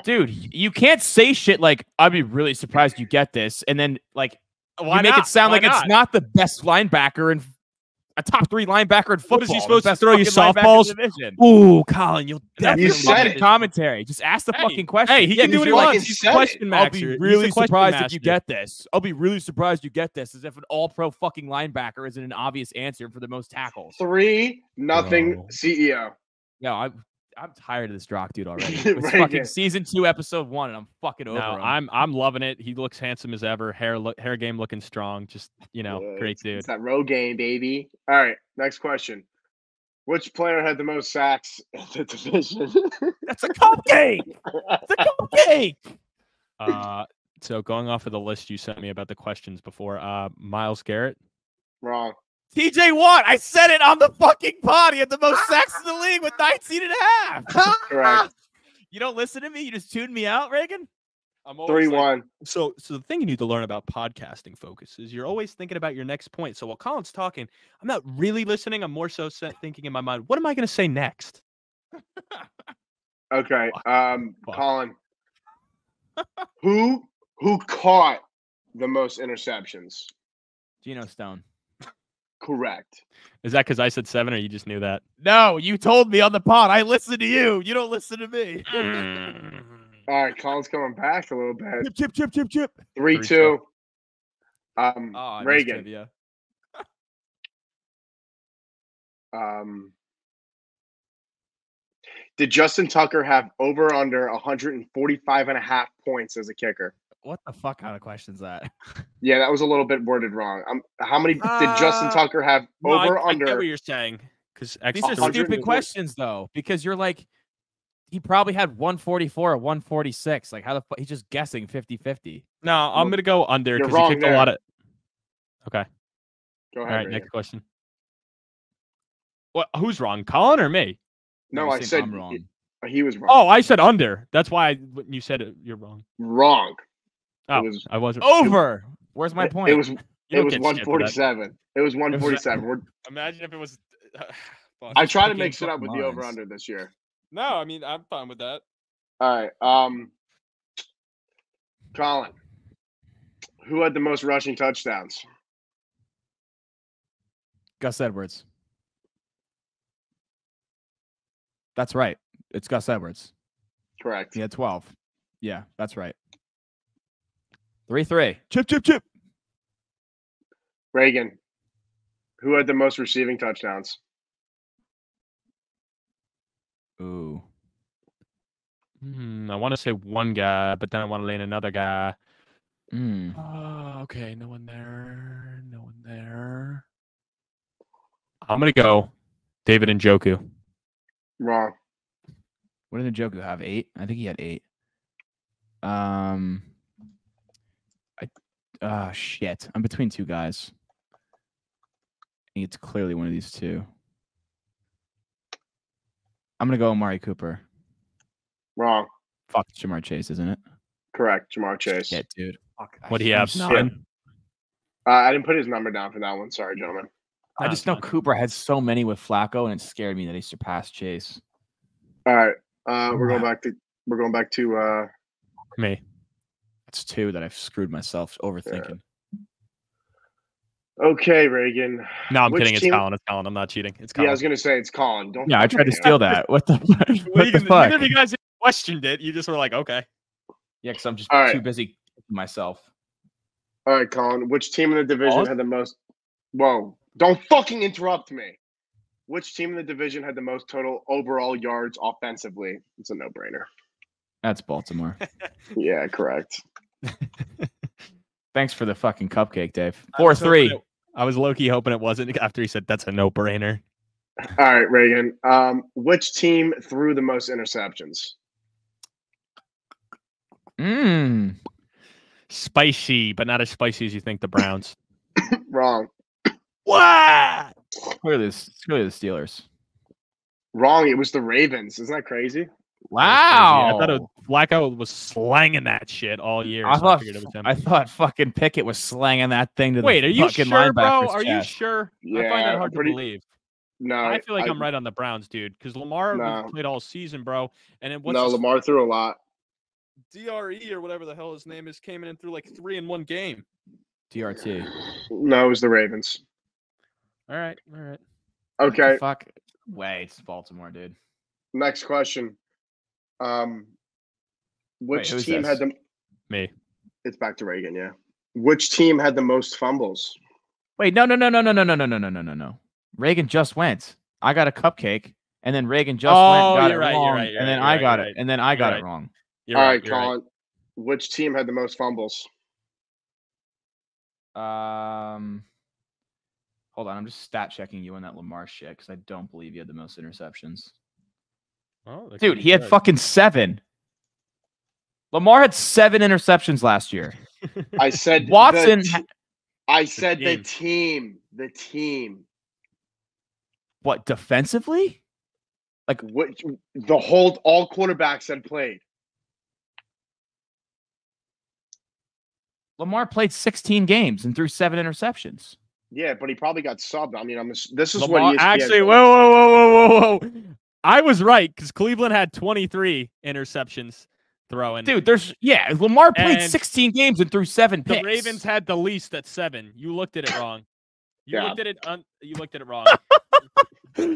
Dude, you can't say shit like, I'd be really surprised you get this. And then, like, you make it sound like it's not the best linebacker and a top 3 linebacker in football. What is he supposed to throw you softballs? Ooh, Colin, you'll definitely said it. Commentary. Just ask the fucking question. Hey, he can do what he wants. He's a question master. I'll be really surprised if you get this. I'll be really surprised you get this, as if an all-pro fucking linebacker isn't an obvious answer for the most tackles. 3-0 CEO. No, I'm tired of this Drock dude already. It's fucking season 2, episode 1, and I'm fucking over him. I'm loving it. He looks handsome as ever. Hair game looking strong. Just, great dude. It's that road game, baby. All right, next question. Which player had the most sacks in the division? That's a cupcake. It's a cupcake. So going off of the list you sent me about the questions before, Myles Garrett. Wrong. TJ Watt. I said it on the fucking pod. He had the most sacks in the league with 19.5. Correct. You don't listen to me? You just tuned me out, Reagan? I'm always 3-1. So the thing you need to learn about podcasting focus is you're always thinking about your next point. So while Colin's talking, I'm not really listening. I'm more so thinking in my mind, what am I going to say next? Okay. Fuck. Colin. Who caught the most interceptions? Geno Stone. Correct. Is that because I said 7 or you just knew that? No, you told me on the pod. I listen to you. You don't listen to me. All right, Colin's coming back a little bit. Chip. 3-2. Reagan. Reagan. Did Justin Tucker have over under 145.5 points as a kicker? What the fuck kind of question is that? Yeah, that was a little bit worded wrong. How many did Justin Tucker have over under? I get what you're saying. Because These are stupid questions though, because you're like, he probably had 144 or 146. Like, how the fuck? He's just guessing 50-50. No, I'm going to go under You're because he wrong kicked there. a lot of. Okay. Go ahead. All right, Reagan. next question. What? Who's wrong, Colin or me? No, You're I saying said I'm wrong. he was wrong. Oh, I said under. That's why when you said it, you're wrong. Wrong. Oh, was- I wasn't. Over. Where's my point? It was You it don't was get shit for that. 147. It was 147. Imagine if it was. I try to picking mix it up fucking with the lines. over under this year. No, I mean I'm fine with that. All right. Colin, who had the most rushing touchdowns? Gus Edwards. That's right. It's Gus Edwards. Correct. He had 12. Yeah, that's right. 3-3. Chip. Reagan, who had the most receiving touchdowns? Ooh. I want to say one guy, but then I want to lean another guy. Mm. Okay, no one there. No one there. I'm gonna go David Njoku. Wrong. What did Njoku have? 8? I think he had 8. Shit. I'm between two guys. I think it's clearly one of these two. I'm gonna go Amari Cooper. Wrong. Fuck, it's Jamar Chase, isn't it? Correct. Jamar Chase. Shit, dude. Fuck. What do you have? I'm 9? I didn't put his number down for that one. Sorry, gentlemen. I just know Cooper had so many with Flacco, and it scared me that he surpassed Chase. All right. We're going back to Me. That's 2 that I've screwed myself overthinking. Okay, Reagan. No, I'm Which kidding. It's team- Colin. It's Colin. I'm not cheating. It's Colin. Yeah, I was gonna say it's Colin. Don't. Yeah, I tried to steal that. What the what the fuck? Neither of you guys questioned it. You just were like, okay. Yeah, because I'm just All right. too busy myself. All right, Colin. Which team in the division Pause? had the most? Whoa! Don't fucking interrupt me. Which team in the division had the most total overall yards offensively? It's a no-brainer. That's Baltimore. Yeah, correct. Thanks for the fucking cupcake, Dave. I was 4-3. hoping I was low-key hoping it wasn't after he said that's a no-brainer. All right, Reagan. Which team threw the most interceptions? Spicy, but not as spicy as you think the Browns. Wrong. What? Clearly the Steelers. Wrong. It was the Ravens. Isn't that crazy? Wow. I thought Flacco was slanging that shit all year. I so thought figured it was him. I thought fucking Pickett was slanging that thing to Wait, the are you fucking sure, bro? linebacker's Are you chest. sure? I Yeah, find that I'm hard to pretty- believe. No. I feel like I'm right on the Browns, dude, because Lamar No. played all season, bro. And then what's No, his Lamar threw a lot. DRE or whatever the hell his name is came in and threw like 3 in one game. DRT. No, it was the Ravens. All right. Okay. Fuck. Wait, it's Baltimore, dude. Next question. Which who's team this? had the? Me. It's back to Reagan. Yeah. Which team had the most fumbles? Wait, no. Reagan just went. I got a cupcake, and then Reagan just went, got it wrong, and then I got it, and then I got it wrong. You're All right, right, you're right. Colin. Which team had the most fumbles? Hold on, I'm just stat checking you on that Lamar shit because I don't believe you had the most interceptions. Oh, that could Dude, be he had good. fucking 7. Lamar had 7 interceptions last year. I said Watson. I said the team. team. The team. What, defensively? Which all quarterbacks had played. Lamar played 16 games and threw 7 interceptions. Yeah, but he probably got subbed. I mean, this is Lamar, what ESPN actually, whoa. I was right because Cleveland had 23 interceptions throwing. Dude, Lamar played 16 games and threw 7 picks. The Ravens had the least at 7. You looked at it wrong. You looked at it wrong.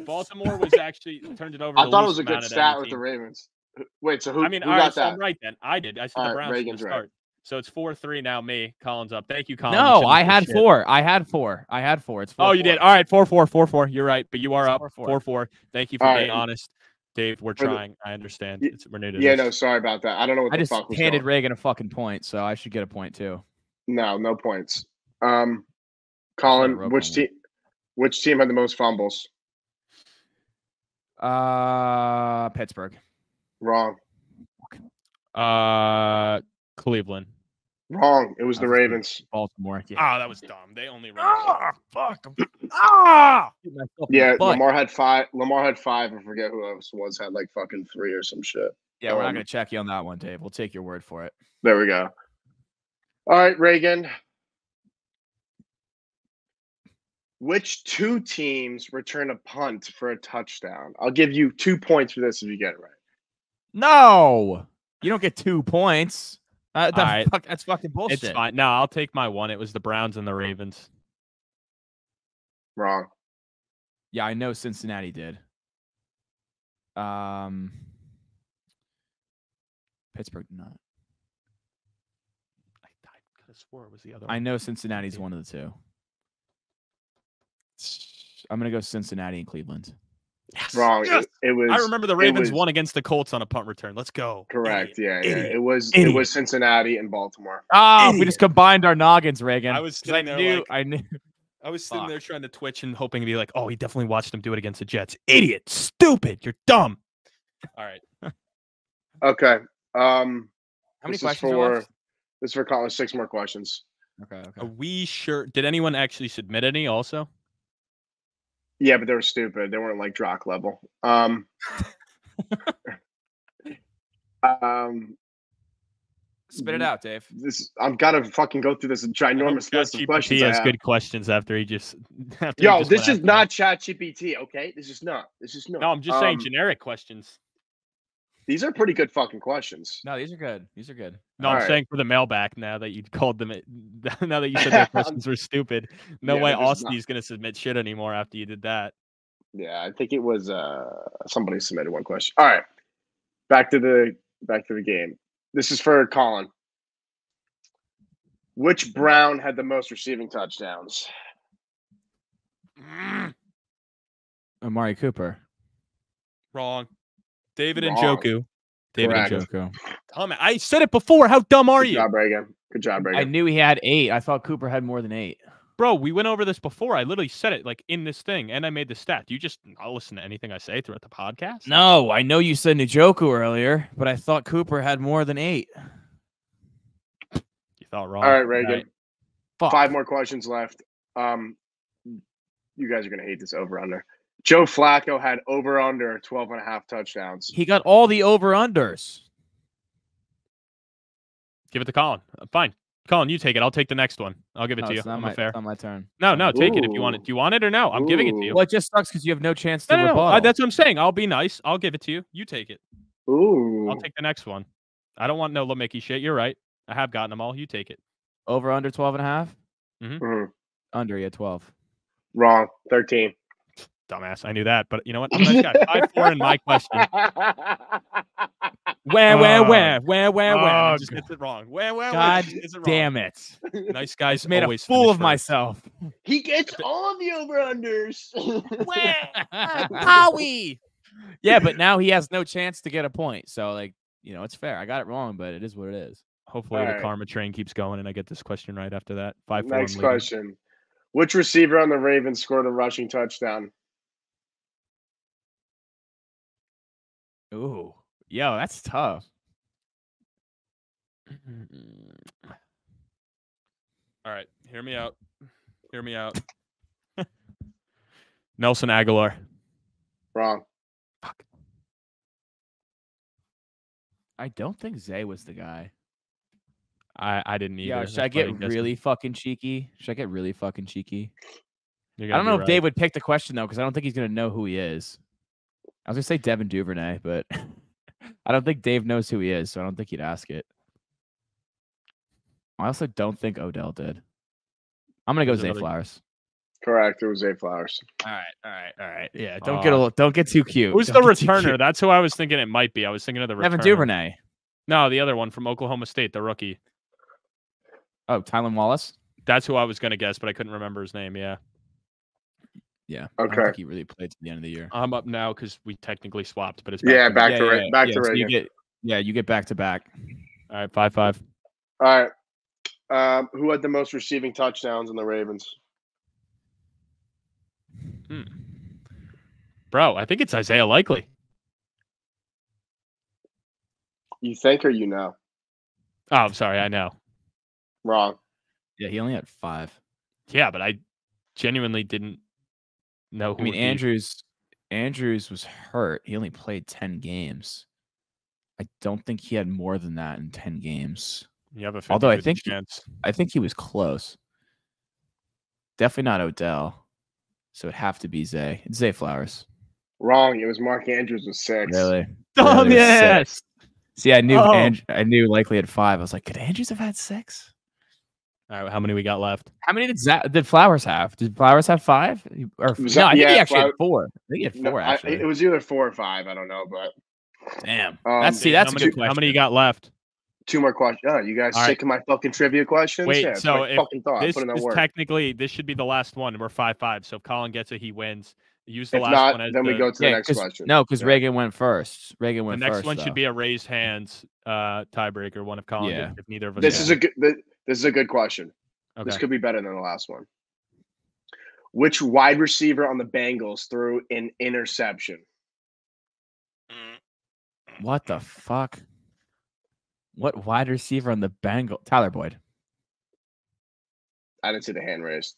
Baltimore was actually turned it over. I thought it was a good stat with the Ravens. Wait, so who? I mean, who all got right, so that? I'm right then. I did. I said the Browns from the start. Right. So it's 4-3 now. Me, Colin's up. Thank you, Colin. No, I had 4. I had 4. It's 4. Oh, you did. All right, 4-4. You're right, but you are up 4-4. Thank you for being right. honest, Dave. We're trying. I understand. We're new to yeah, this. no, sorry about that. I don't know what the fuck was I just handed Reagan a fucking point, so I should get a point too. No points. Colin, which team had the most fumbles? Pittsburgh. Wrong. Cleveland. Wrong. It was the Ravens. Baltimore. Yeah. Oh, that was dumb. They only ran. Fuck. Yeah, Lamar had 5. I forget who else was. Had like fucking 3 or some shit. Yeah, we're not gonna check you on that one, Dave. We'll take your word for it. There we go. All right, Reagan. Which 2 teams return a punt for a touchdown? I'll give you 2 points for this if you get it right. No, you don't get 2 points. Right. That's fucking bullshit. It's fine. No, I'll take my one. It was the Browns and the Ravens. Wrong. Yeah, I know Cincinnati did. Pittsburgh did not. I could have swore it was the other I one. know Cincinnati's one of the 2. I'm going to go Cincinnati and Cleveland. Yes. Wrong. Yes. It was. I remember the Ravens won against the Colts on a punt return. Let's go. Correct. Idiot. Yeah. Idiot. It was Cincinnati and Baltimore. We just combined our noggins, Reagan. I was sitting there I knew. I was sitting there trying to twitch and hoping to be like, oh, he definitely watched him do it against the Jets. Idiot. Stupid. You're dumb. All right. Okay. How many questions are left? This is for Colin. 6 more questions. Okay. Are we sure? Did anyone actually submit any also? Yeah, but they were stupid. They weren't like Drock level. Spit it out, Dave. I'm gotta fucking go through this ginormous list of questions. He has good questions after he just. This is not ChatGPT, okay? This is not. No, I'm just saying generic questions. These are pretty good fucking questions. No, these are good. No, I'm saying for the mailback now that you called them. Now that you said their questions were stupid. No way Austy's gonna submit shit anymore after you did that. Yeah, I think it was somebody submitted one question. All right, back to the game. This is for Colin. Which Brown had the most receiving touchdowns? Amari Cooper. Wrong. David Njoku. Njoku. Tom, I said it before. How dumb are you? Good job, Reagan. I knew he had 8. I thought Cooper had more than 8. Bro, we went over this before. I literally said it like in this thing, and I made the stat. You just not listen to anything I say throughout the podcast? No, I know you said Njoku earlier, but I thought Cooper had more than 8. You thought wrong. All right, Reagan. Right. 5 more questions left. You guys are gonna hate this over/under. Joe Flacco had over/under 12.5 touchdowns. He got all the over/unders. Give it to Colin. Fine. Colin, you take it. I'll take the next one. I'll give it to you. I'm fair. It's not my turn. No, take it if you want it. Do you want it or no? I'm giving it to you. Well, it just sucks because you have no chance to rebuttal. No. That's what I'm saying. I'll be nice. I'll give it to you. You take it. Ooh. I'll take the next one. I don't want no Mickey shit. You're right. I have gotten them all. You take it. Over/under 12.5? Mm-hmm. Under, yeah, 12. Wrong. 13. Dumbass. I knew that, but you know what? I'm a nice guy. 5-4 in my question. Where? Oh, Just gets it wrong. Where? God damn it. Nice guys made always a fool of first. myself. He gets all the over/unders. Where? Howie. Yeah, but now he has no chance to get a point. So, it's fair. I got it wrong, but it is what it is. Hopefully the karma train keeps going and I get this question right after that. 5-4. Next question. Which receiver on the Ravens scored a rushing touchdown? Ooh. Yo, that's tough. All right. Hear me out. Nelson Aguilar. Wrong. Fuck. I don't think Zay was the guy. I didn't either. Yeah, should I get really fucking cheeky? Should I get really fucking cheeky? I don't know if Dave would pick the question, though, because I don't think he's going to know who he is. I was going to say Devin Duvernay, but I don't think Dave knows who he is, so I don't think he'd ask it. I also don't think Odell did. I'm going to go Zay Flowers. Correct. It was Zay Flowers. All right. Yeah, don't get too cute. Who's the returner? That's who I was thinking it might be. I was thinking of the returner. Devin Duvernay. No, the other one from Oklahoma State, the rookie. Oh, Tylan Wallace? That's who I was going to guess, but I couldn't remember his name. Yeah. Yeah. Okay. I don't think he really played to the end of the year. I'm up now because we technically swapped, but it's back to Reagan. So you get back to back. All right, 5-5. All right. Who had the most receiving touchdowns in the Ravens? Bro, I think it's Isaiah Likely. You think or you know? Oh, I'm sorry. I know. Wrong. Yeah, he only had 5. Yeah, but I genuinely didn't know who. I mean, Andrews was hurt. He only played 10 games. I don't think he had more than that in 10 games. You have a 50-50 Although chance. I think he was close. Definitely not Odell. So it'd have to be Zay. It's Zay Flowers. Wrong. It was Mark Andrews with 6. Really? Oh, really yes. See, I knew Likely had 5. I was like, could Andrews have had 6? All right, how many we got left? How many did Flowers have? Did Flowers have 5? Or no, I think he actually had 4. I think he had 4, actually. It was either 4 or 5. I don't know, but damn. That's a good question. How many you got left? 2 more questions. Oh, you guys sick of my fucking trivia questions? Wait, yeah, so this this should be the last one. We're 5-5. So if Colin gets it, he wins. Use the if last not, one as then we go to the next question. No, because Reagan went first. The next one should be a raised hands tiebreaker. One of Colin. Yeah. If neither of us. This is a good question. Okay. This could be better than the last one. Which wide receiver on the Bengals threw an interception? What the fuck? What wide receiver on the Bengals? Tyler Boyd. I didn't see the hand raised.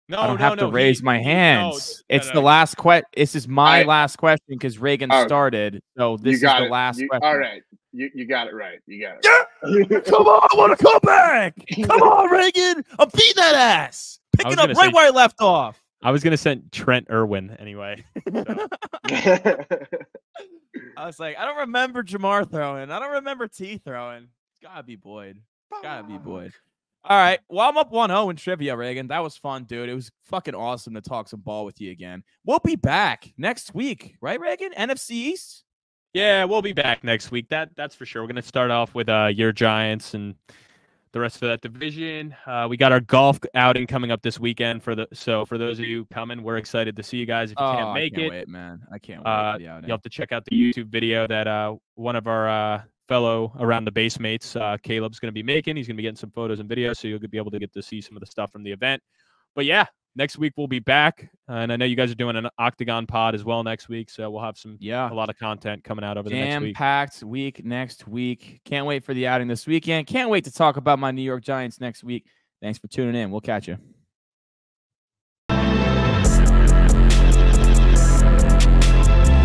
No, I don't have to raise my hands. It's the last question. This is my last question because Reagan started. So this is the last question. All right. You got it right. You got it. Yeah! Come on, I want to come back. Come on, Reagan. I'm beating that ass. Picking up right where I left off. I was going to send Trent Irwin anyway. I was like, I don't remember Jamar throwing. I don't remember T throwing. It's got to be Boyd. All right. Well, I'm up 1-0 in trivia, Reagan. That was fun, dude. It was fucking awesome to talk some ball with you again. We'll be back next week, right, Reagan? NFC East? Yeah, we'll be back next week. That's for sure. We're going to start off with your Giants and the rest of that division. We got our golf outing coming up this weekend. So for those of you coming, we're excited to see you guys. If you can't make it, wait, man. I can't wait for the outing. You'll have to check out the YouTube video that one of our fellow around the base mates, Caleb's going to be making. He's going to be getting some photos and videos, so you'll be able to get to see some of the stuff from the event. But yeah, next week we'll be back, and I know you guys are doing an Octagon pod as well next week, so we'll have a lot of content coming out over the next week. Jam-packed week next week. Can't wait for the outing this weekend. Can't wait to talk about my New York Giants next week. Thanks for tuning in. We'll catch you.